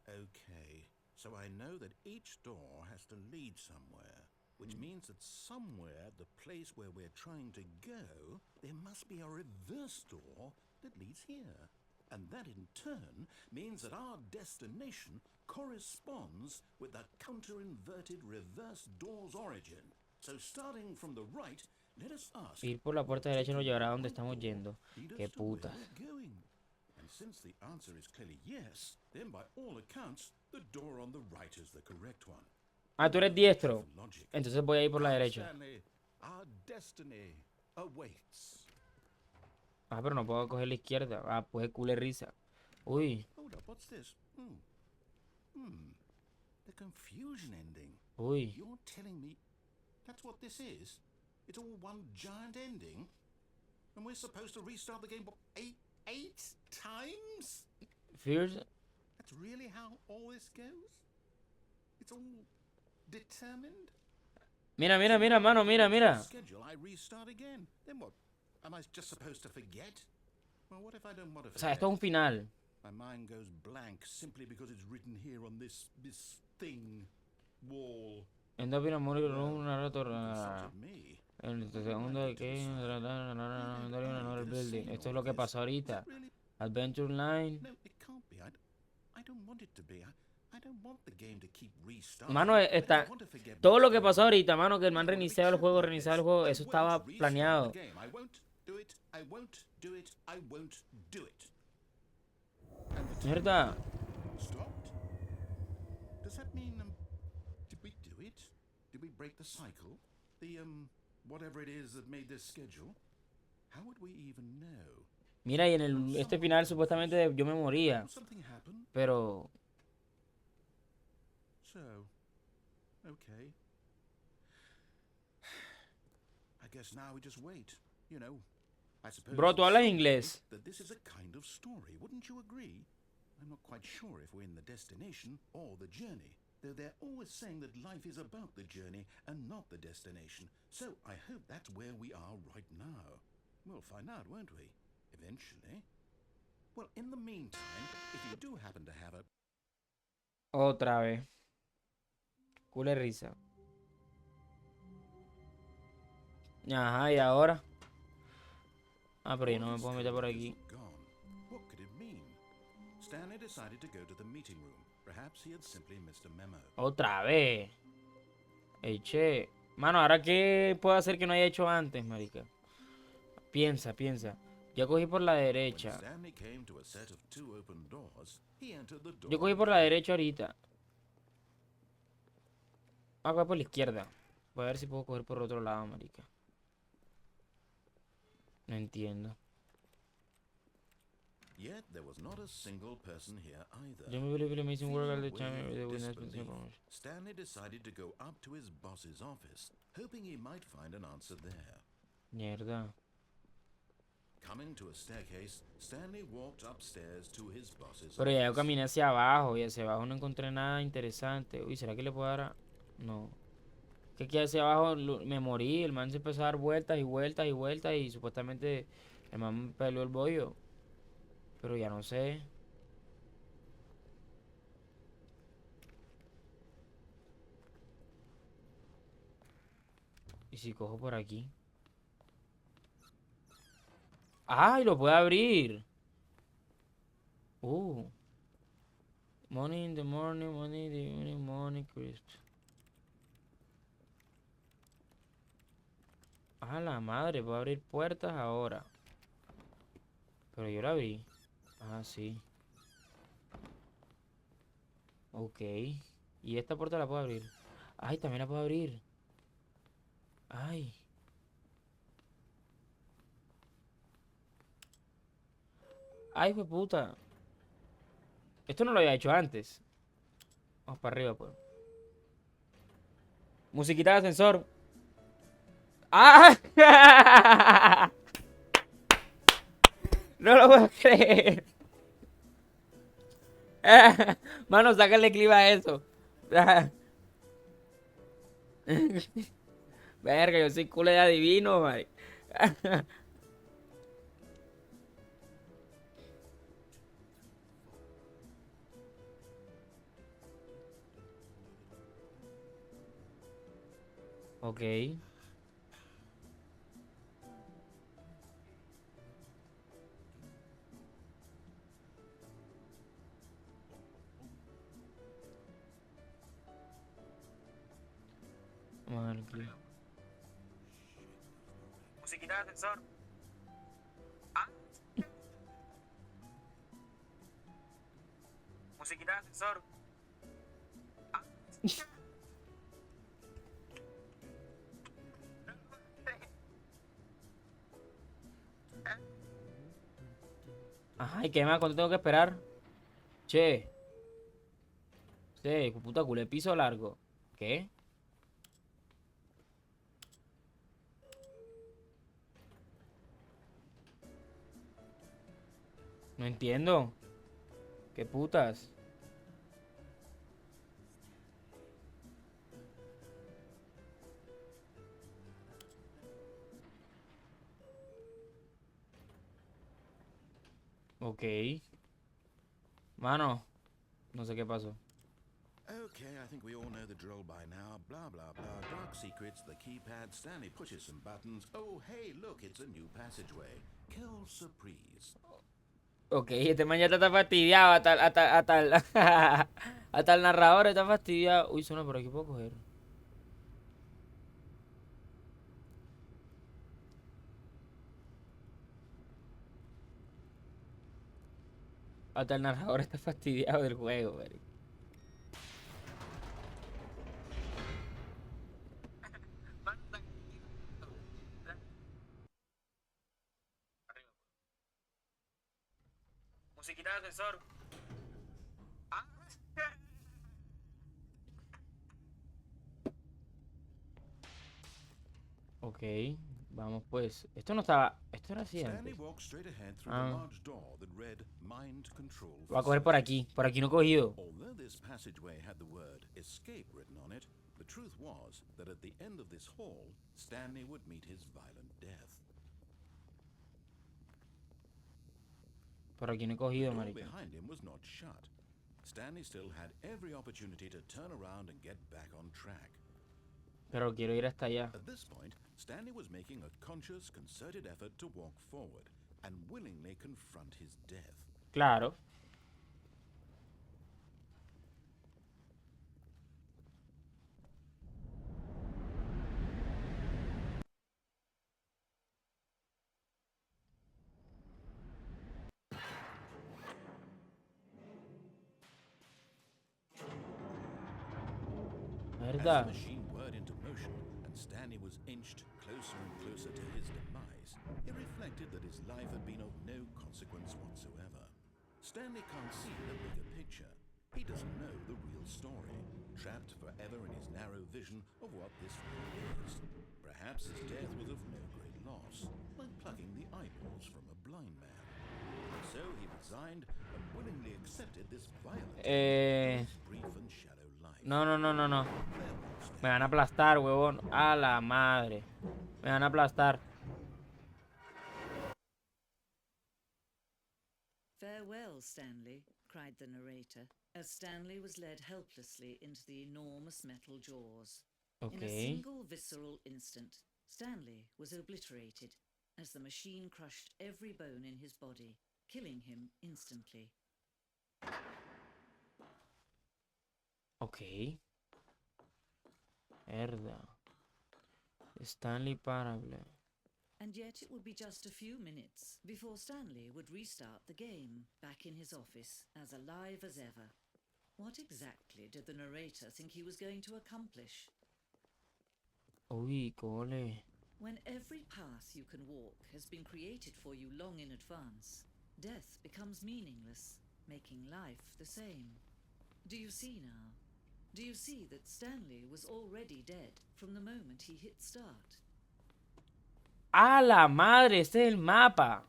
Okay, so I know that each door has to lead somewhere, which means that somewhere, the place where we're trying to go, there must be a reverse door that leads here. And that in turn means that our destination corresponds with the counter-inverted reverse door's origin. So starting from the right, let us ask, Ir por la puerta derecha nos llevará a donde estamos yendo. lead Qué us to where putas. we're going. And since the answer is clearly yes, then by all accounts, the door on the right is the correct one. Ah, tú eres diestro. Logic. Entonces voy a ir por la Come, derecha. Stanley, our destiny awaits. Ah, pero no puedo coger la izquierda. Ah, pues cule risa. Uy, Hold up, what's this? The confusion ending. uy. You're telling me that's what this is? It's all one giant ending? And we're supposed to restart the game what, eight times? Fears. That's really how all this goes? It's all determined? Mira, mira, mira, mano, mira, mira. Schedule, I restart again. Then what? Am I just supposed to forget? Well, what if I don't want to O sea, forget? esto es un final. My mind goes blank simply because it's written here on this thing wall. En dos vidas morir una You retornada. insulted me. En el segundo de que el building. Esto es lo que pasó ahorita. Really? Adventure Line. No, it can't be. I don't want it to be. I don't want the game to keep restarting. Mano, I don't está. want to forget Todo what's lo que going pasó on. ahorita, mano, que el man I wanna be reiniciaba el juego, sure of reiniciaba el this. juego, I eso won't estaba restart planeado. the game. I won't do it. I won't do it. I won't do it. And the Mierda. stopped? Does that mean, did we do it? Did we break the cycle? The, whatever it is that made this schedule? How would we even know? Mira, y en este final supuestamente yo me moría. Something happened? Pero. So, okay. I guess now we just wait. You know, I suppose. Bro, ¿tú hablas some inglés? think that this is a kind of story, wouldn't you agree? I'm not quite sure if we're in the destination or the journey, though they're always saying that life is about the journey and not the destination. So I hope that's where we are right now. We'll find out, won't we? Eventually. Well, in the meantime, if you do happen to have a Otra vez. Cule risa. Ajá, y ahora. Ah, pero yo no me puedo meter por aquí. Gone. What could it mean? Stanley decided to go to the meeting room. Perhaps he had simply missed a memo. Otra vez. Ey, che. Mano, ¿ahora qué puedo hacer que no haya hecho antes, marica? Piensa, piensa. Yo cogí por la When derecha. Stanley came to a set of two open doors, he entered the door. Yo cogí por la derecha ahorita. Voy a coger por la izquierda. Voy a ver si puedo coger por otro lado, marica. No entiendo. Yet there was not a single person here either. Yo me believe in amazing work all the Filled time. with The witness disbelief, promotion. Stanley decided to go up to his boss's office, hoping he might find an answer there. Mierda. Coming to a staircase, Stanley walked upstairs to his boss's Pero ya yo office. caminé hacia abajo y hacia abajo no encontré nada interesante. Uy, ¿será que le puedo dar a...? No. Que aquí hacia abajo me morí. El man se empezó a dar vueltas y vueltas y vueltas y supuestamente el man me peleó el bollo. Pero ya no sé. ¿Y si cojo por aquí? ¡Ay, lo puede abrir! Money in the morning, money in the evening, money crisp. A la madre, puedo abrir puertas ahora. Pero yo la abrí. Ah, sí. Ok. Y esta puerta la puedo abrir. Ay, también la puedo abrir. Ay. Ay, fue puta. Esto no lo había hecho antes. Vamos para arriba, pues. Musiquita de ascensor. ¡Ah! No lo puedo creer. Mano, sácale clip a eso. Verga, yo soy culo de adivino, man. Ok. Vamos a ver el clip. Musiquita de ascensor. Musiquita de ascensor. Ajá, ¿y qué más? ¿Cuánto tengo que esperar? Che. Sí, puta culé, piso largo. ¿Qué? No entiendo. ¿Qué putas? Ok. Mano, no sé qué pasó. Okay, I think we all know the drill by now. Blah, blah, blah. Dark secrets, the keypad. Stanley pushes some buttons. Oh, hey, look, it's a new passageway. Kill surprise. Ok, este man ya está fastidiado. Hasta el narrador está fastidiado. Uy, suena por aquí, puedo coger. Hasta el narrador está fastidiado del juego, güey. Musiquita de ascensor. Ok, vamos pues. Esto no estaba. Esto era así Stanley antes. walked straight ahead through the Ah, large door that read Mind Control voy a coger por Facilities. aquí. Por aquí no he cogido. Although this passageway had the word escape written on it, the truth was that at the end of this hall, Stanley would meet his violent death. Por aquí no he The cogido, door marica. behind him was not shut. Stanley still had every opportunity to turn around and get back on track. Pero quiero ir hasta allá. At this point, Stanley was making a conscious, concerted effort to walk forward and willingly confront his death. Claro. As the ¿Verdad? machine whirred into motion and Stanley was inched closer and closer to his demise, he reflected that his life had been of no consequence whatsoever. Stanley can't see the bigger picture. He doesn't know the real story, trapped forever in his narrow vision of what this really is. Perhaps his death was of no great loss, like plucking the eyeballs from a blind man. So he resigned and willingly accepted this violent end to his brief and shallow life. No, no, no, no, no. Farewell, Stanley. Me van a aplastar, huevón. A la madre. Me van a aplastar. Farewell, Stanley, cried the narrator, as Stanley was led helplessly into the enormous metal jaws. In a Ok. single visceral instant, Stanley was obliterated, as the machine crushed every bone in his body, killing him instantly. Ok. Herda. Stanley Parable. And yet it would be just a few minutes before Stanley would restart the game, back in his office, as alive as ever. What exactly did the narrator think he was going to accomplish? Uy, cole. When every path you can walk has been created for you long in advance, death becomes meaningless, making life the same. Do you see now? Do you see that Stanley was already dead from the moment he hit start? ¡A la madre! Este es el mapa.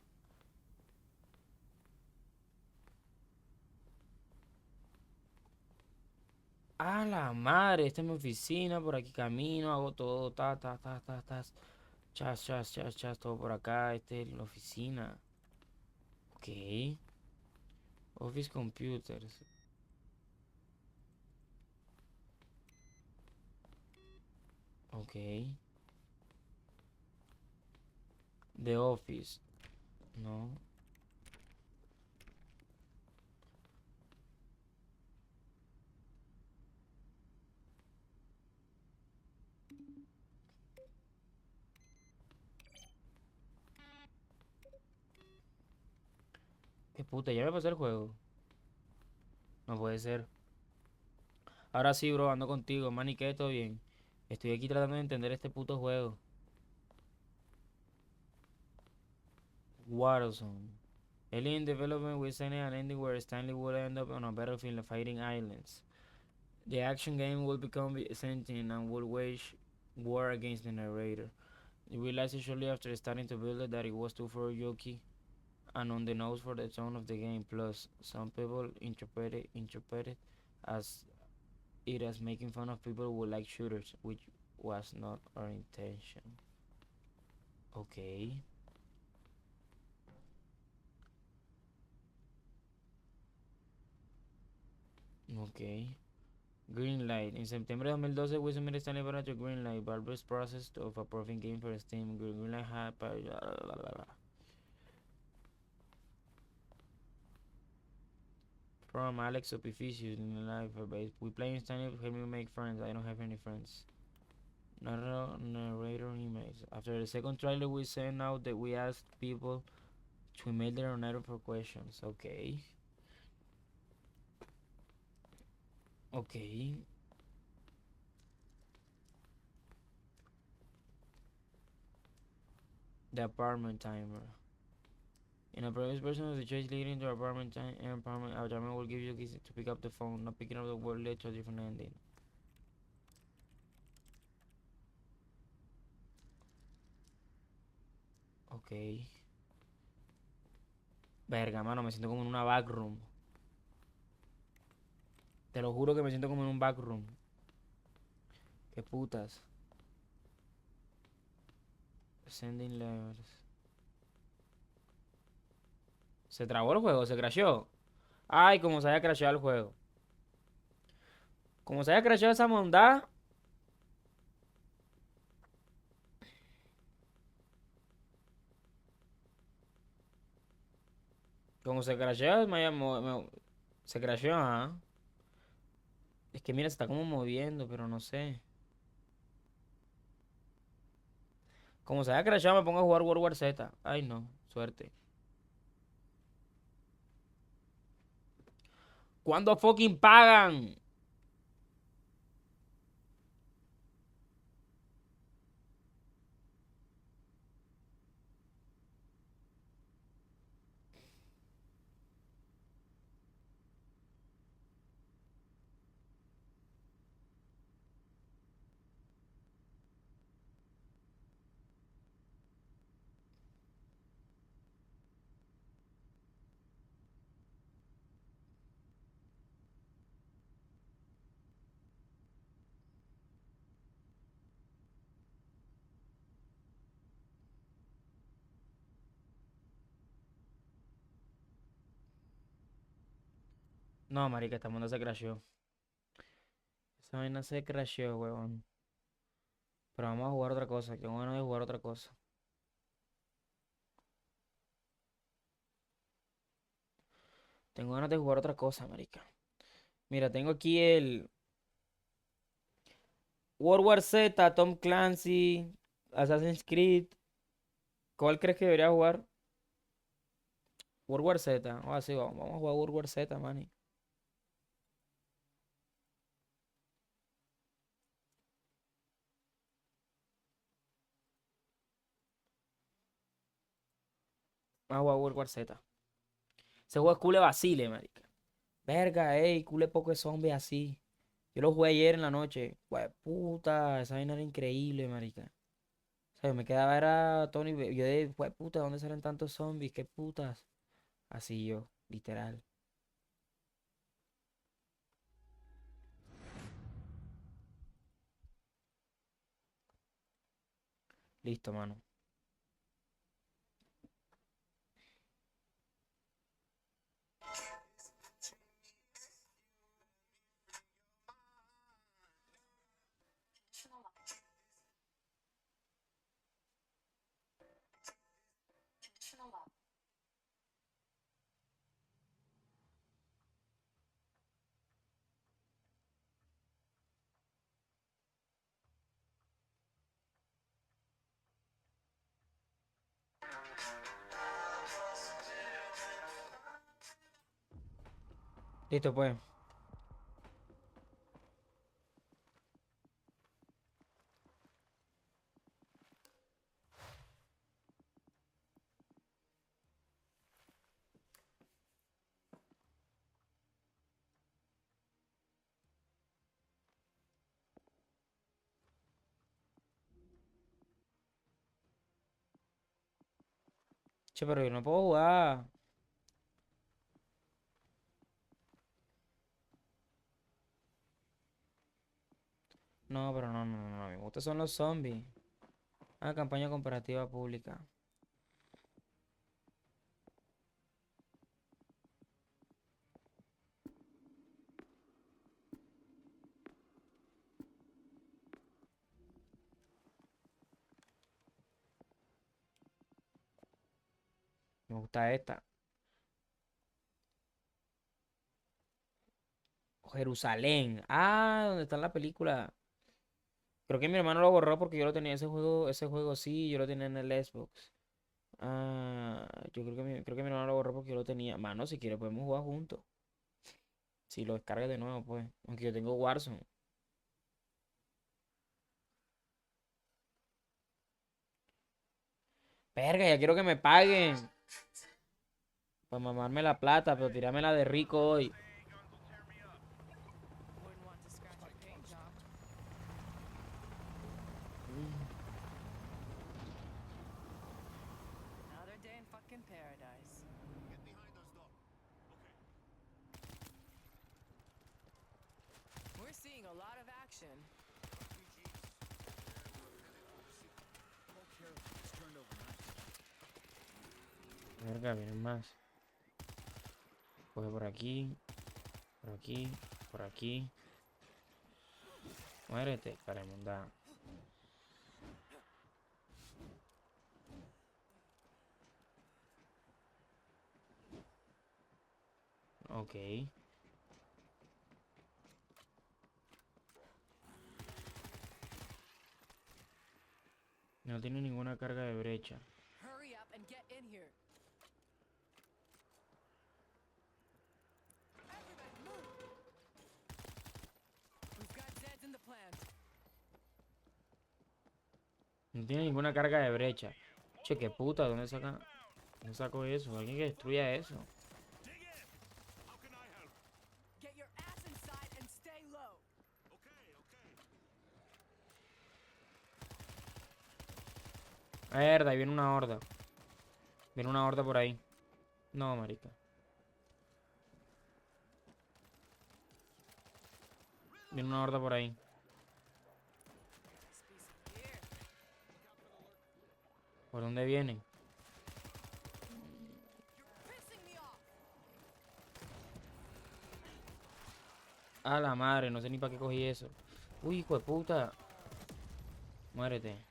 ¡A la madre! Esta es mi oficina. Por aquí camino. Hago todo. Ta, ta, ta, ta, ta. Chas, chas, chas, chas. Todo por acá. Esta es la oficina. Ok. Office computers. Ok. The office. No. Qué puta, ya me pasó el juego. No puede ser. Ahora sí, bro, ando contigo. Man, ¿y qué? ¿Todo bien? Estoy aquí tratando de entender este puto juego. Warzone. Early in development, we signed an ending where Stanley will end up on a battlefield fighting islands. The action game will become sentient and will wage war against the narrator. We realized shortly after starting to build it that it was too far jokey and on the nose for the tone of the game. Plus, some people interpret as it as making fun of people who like shooters, which was not our intention. Okay. Okay. Green light. In September 2012, we submitted Stanley Parable to Green Light, Barber's process of approving game for Steam. Green Light had from Alex Opificius in the live base. We play Stanley, help me make friends. I don't have any friends. Narrator emails. After the second trailer, we sent out that we asked people to email their narrator for questions. Okay. Okay. The apartment timer. In a previous version of the choice leading to apartment time and apartment, our timer will give you keys to pick up the phone. Not picking up the word led to a different ending. Ok. Verga, mano, me siento como en una backroom. Te lo juro que me siento como en un backroom. Qué putas. Sending levels. ¿Se trabó el juego? ¿Se crasheó? Ay, como se haya crasheado el juego. Como se haya crasheado esa mondad. Como se crasheó, se crasheó, ajá. Es que mira, se está como moviendo, pero no sé. Como se haya crasheado, me pongo a jugar World War Z. Ay, no. Suerte. ¿Cuándo fucking pagan? No, marica, esta mundo se crasheó. Esa vaina se crasheó, huevón. Pero vamos a jugar otra cosa. Que bueno de jugar otra cosa. Tengo ganas de jugar otra cosa, marica. Mira, tengo aquí el World War Z, Tom Clancy, Assassin's Creed. ¿Cuál crees que debería jugar? World War Z. Ahora sí, vamos a jugar World War Z, man. Vamos a jugar World War Z. Ese juego es cule vacile, marica. Verga, ey, cule poco de zombies así. Yo lo jugué ayer en la noche. Pues puta, esa vaina era increíble, marica. O sea, yo me quedaba, era Tony. Yo de, pues puta, ¿dónde salen tantos zombies? ¿Qué putas? Así yo, literal. Listo, mano. Listo, pues. Che, pero yo no puedo jugar. No, pero no, no, no, no. Me gustan son los zombies. Ah, campaña comparativa pública. Me gusta esta. Jerusalén. Ah, ¿dónde está la película? Creo que mi hermano lo borró porque yo lo tenía ese juego sí, yo lo tenía en el Xbox. Ah, yo creo que mi hermano lo borró porque yo lo tenía. Mano, si quiere podemos jugar juntos. Si lo descargas de nuevo, pues. Aunque yo tengo Warzone. Verga, ya quiero que me paguen. Para mamarme la plata, pero tirármela de rico hoy. Another day in fucking paradise. We're seeing a lot of action. Verga, vienen más. Coge por aquí. Por aquí. Por aquí. Muérete, para inmundar. Ok. No tiene ninguna carga de brecha. Hurry up and get in here. Everybody move. We've got Zeds in the plant. No tiene ninguna carga de brecha. Che, qué puta, ¿dónde sacó eso? Alguien que destruya eso. Get your ass inside and stay low. Verdad, ahí viene una horda. Viene una horda por ahí. No, marica. Viene una horda por ahí. Here. ¿Por dónde vienen? Pissing me off. A la madre, no sé ni para qué cogí eso. Uy, hijo de puta. Muérete.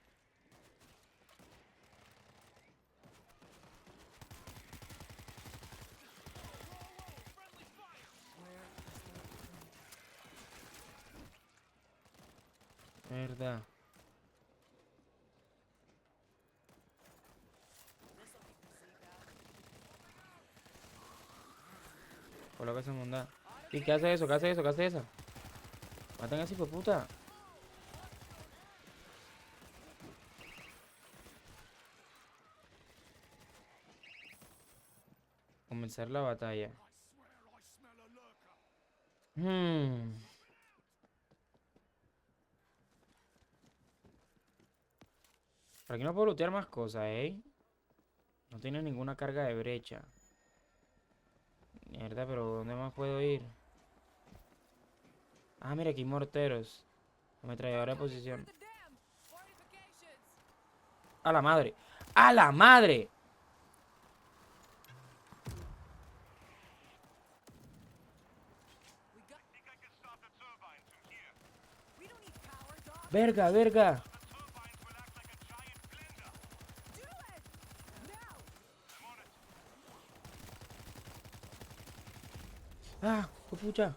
Verdad. Coloca esa monda. ¿Y qué hace eso? ¿Qué hace eso? ¿Qué hace eso? Maten a ese hijo de puta. Comenzar la batalla. Hmm. Por aquí no puedo lootear más cosas, ¿eh? No tiene ninguna carga de brecha. Mierda, pero ¿dónde más puedo ir? Ah, mira, aquí hay morteros. Ametralladora de posición. ¡A la madre! ¡A la madre! ¡Verga, verga! ¡Ah! ¡Qué pucha!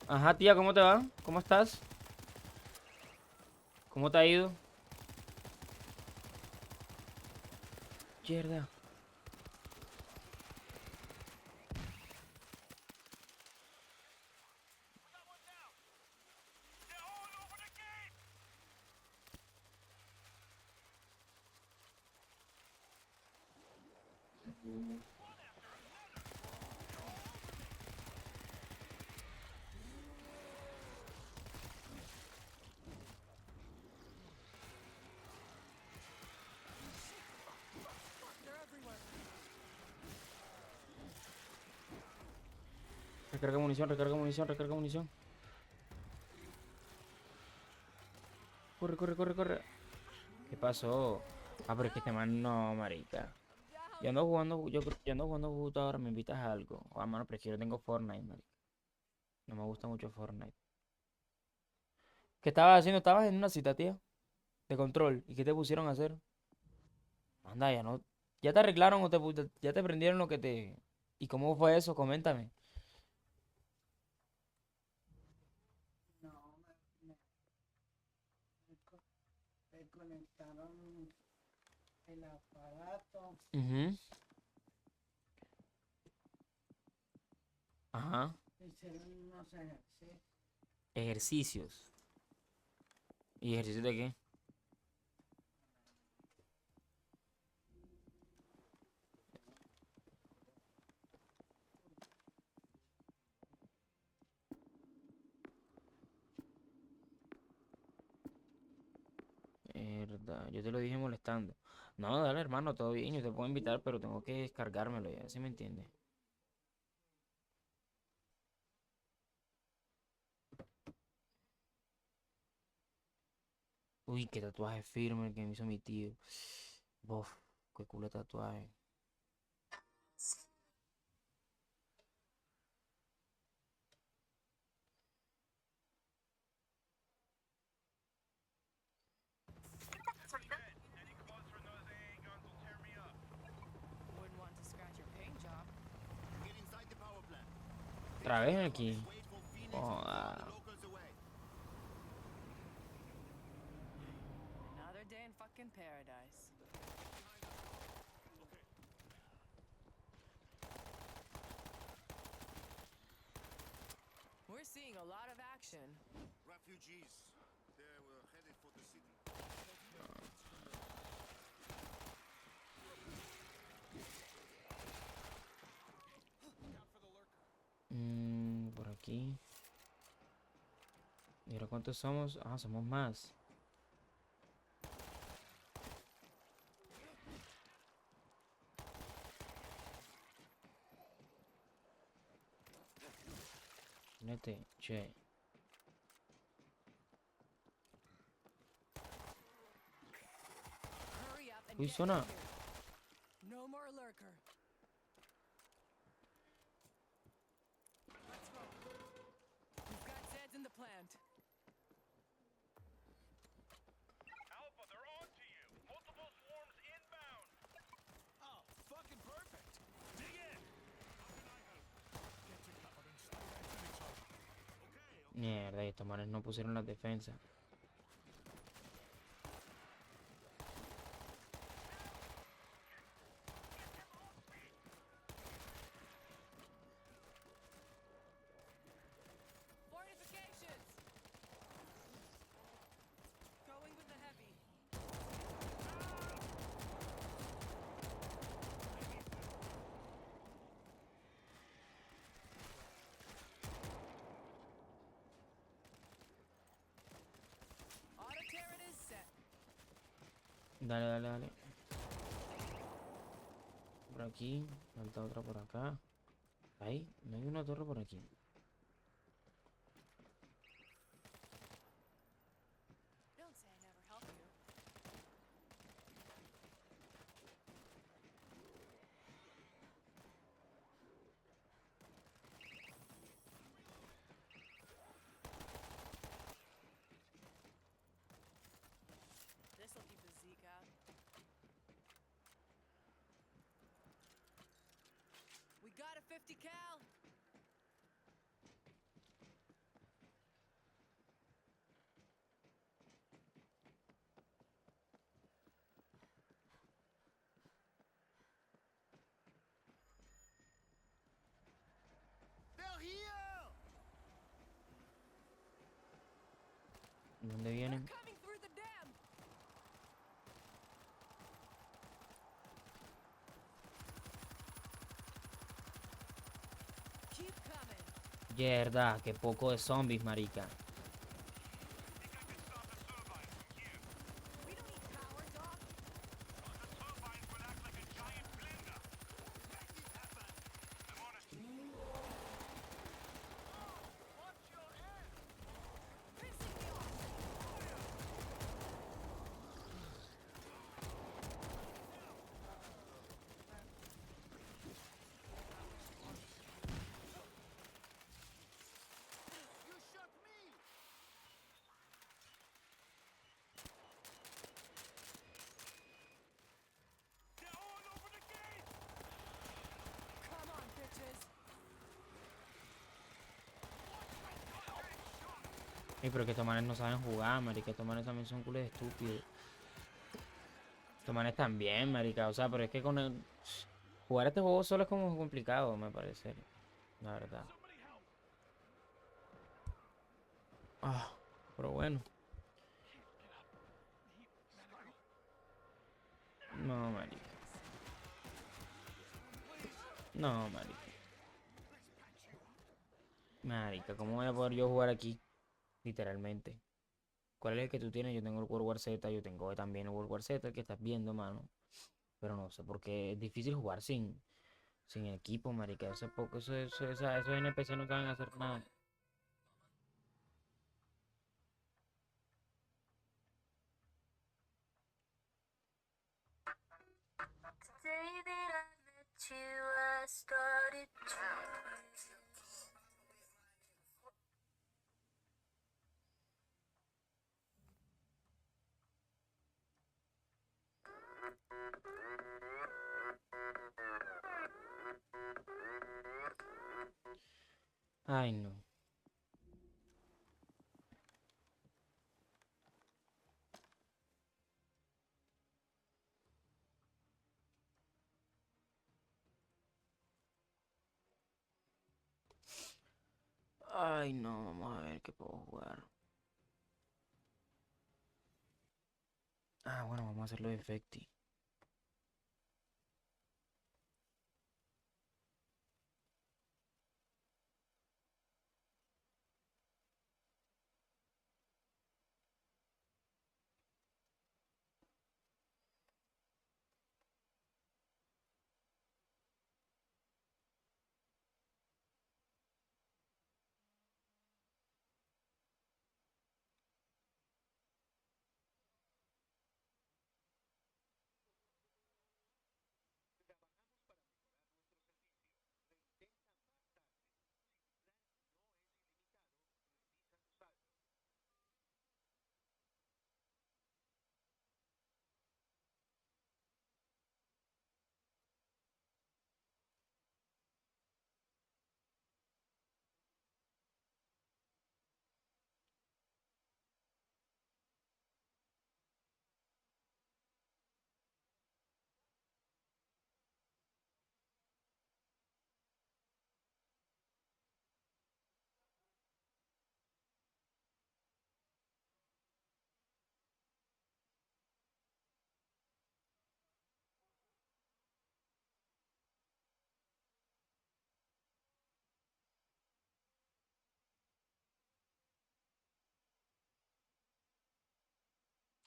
Ajá, tía, ¿cómo te va? ¿Cómo estás? ¿Cómo te ha ido? Mierda. Recarga munición, recarga munición, recarga munición. Corre, corre, corre, corre. ¿Qué pasó? Ah, pero es que este man no, marica. Yo ando jugando, yo ando jugando computadora, me invitas a algo. O a mano, prefiero tengo Fortnite, marica. No me gusta mucho Fortnite. ¿Qué estabas haciendo? ¿Estabas en una cita, tía? De control. ¿Y qué te pusieron a hacer? Anda, ya no. ¿Ya te arreglaron o ya te prendieron lo que te... ¿Y cómo fue eso? Coméntame. No, me conectaron el aparato, Ujú. Ajá. hicieron unos ejercicios. Ejercicios. ¿Y ejercicios de qué? Verdad, yo te lo dije molestando. No, dale, hermano, todo bien, yo te puedo invitar, pero tengo que descargármelo ya, ¿sí me entiendes? Uy, qué tatuaje firme el que me hizo mi tío. Bof, qué culo de tatuaje. Wouldn't want to scratch your paint job. Otra vez aquí. Joda. Another day in fucking paradise. We're seeing a lot of action. Refugees. They were headed for the city. Por aquí. ¿Y ahora cuántos somos? Ah, somos más. Nete, che. Hurry up and Uy, get zona. in here. No more lurker. Let's roll. We've got Zeds in the plant. estos manes no pusieron las defensas. Fortifications! Going with the heavy. Auto turret is set. Dale, dale, dale. Por aquí. Falta otra por acá. Ahí. No hay una torre por aquí. Don't say I never help you. This'll keep the Zeke out. We got a 50 cal. They're here! ¿Dónde They're vienen? coming through the dam. Keep coming. Mierda, qué poco de zombies, marica. We don't need power, Doc. Pissing me off. You shot me! Come on, bitches. Ey, pero que estos manes no saben jugar, marica. Estos manes también son culos estúpidos. Estos manes también, marica. O sea, pero es que con el... Jugar este juego solo es como complicado, me parece. La verdad. Ah, pero bueno. No, marica. No, marica. Marica, ¿cómo voy a poder yo jugar aquí? Literalmente. ¿Cuál es el que tú tienes? Yo tengo el World War Z, yo tengo también el World War Z, el que estás viendo, mano. Pero no sé por qué es difícil jugar sin equipo, marica. Hace poco, esos NPC no saben hacer nada. The day that I met you, I started to. Ay, no. Ay, no, vamos a ver qué puedo jugar. Ah, bueno, vamos a hacerlo de Efecti.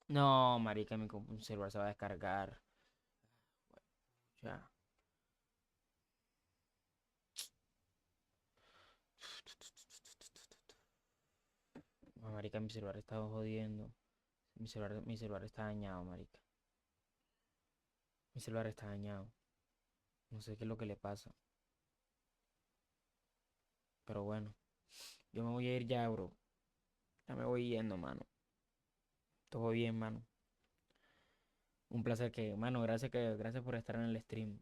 No, marica, celular se va a descargar. Ya. No, marica, mi celular está jodiendo. Mi celular está dañado, marica. Mi celular está dañado. No sé qué es lo que le pasa. Pero bueno, yo me voy a ir ya, bro. Ya me voy yendo, mano. Todo bien, mano. Un placer mano, gracias por estar en el stream.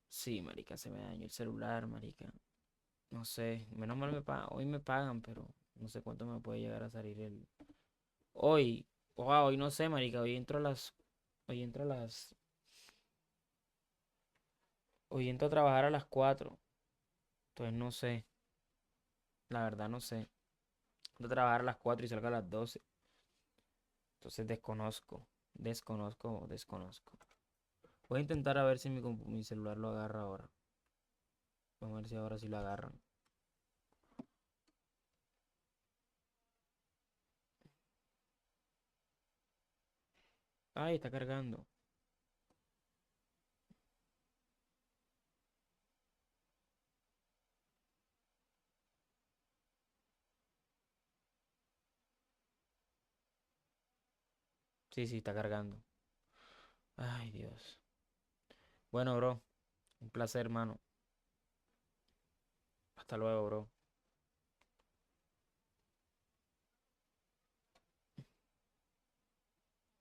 Sí, marica, se me dañó el celular, marica. No sé, menos mal hoy me pagan, pero no sé cuánto me puede llegar a salir Hoy, hoy no sé, marica, hoy entro a las, hoy entro a trabajar a las 4. Entonces no sé, la verdad no sé. Entro a trabajar a las 4 y salgo a las 12. Entonces desconozco. Voy a intentar a ver si mi celular lo agarra ahora. Vamos a ver si ahora sí lo agarran. Ay, está cargando. Sí, sí, está cargando. Ay, Dios. Bueno, bro, un placer, hermano. Hasta luego, bro.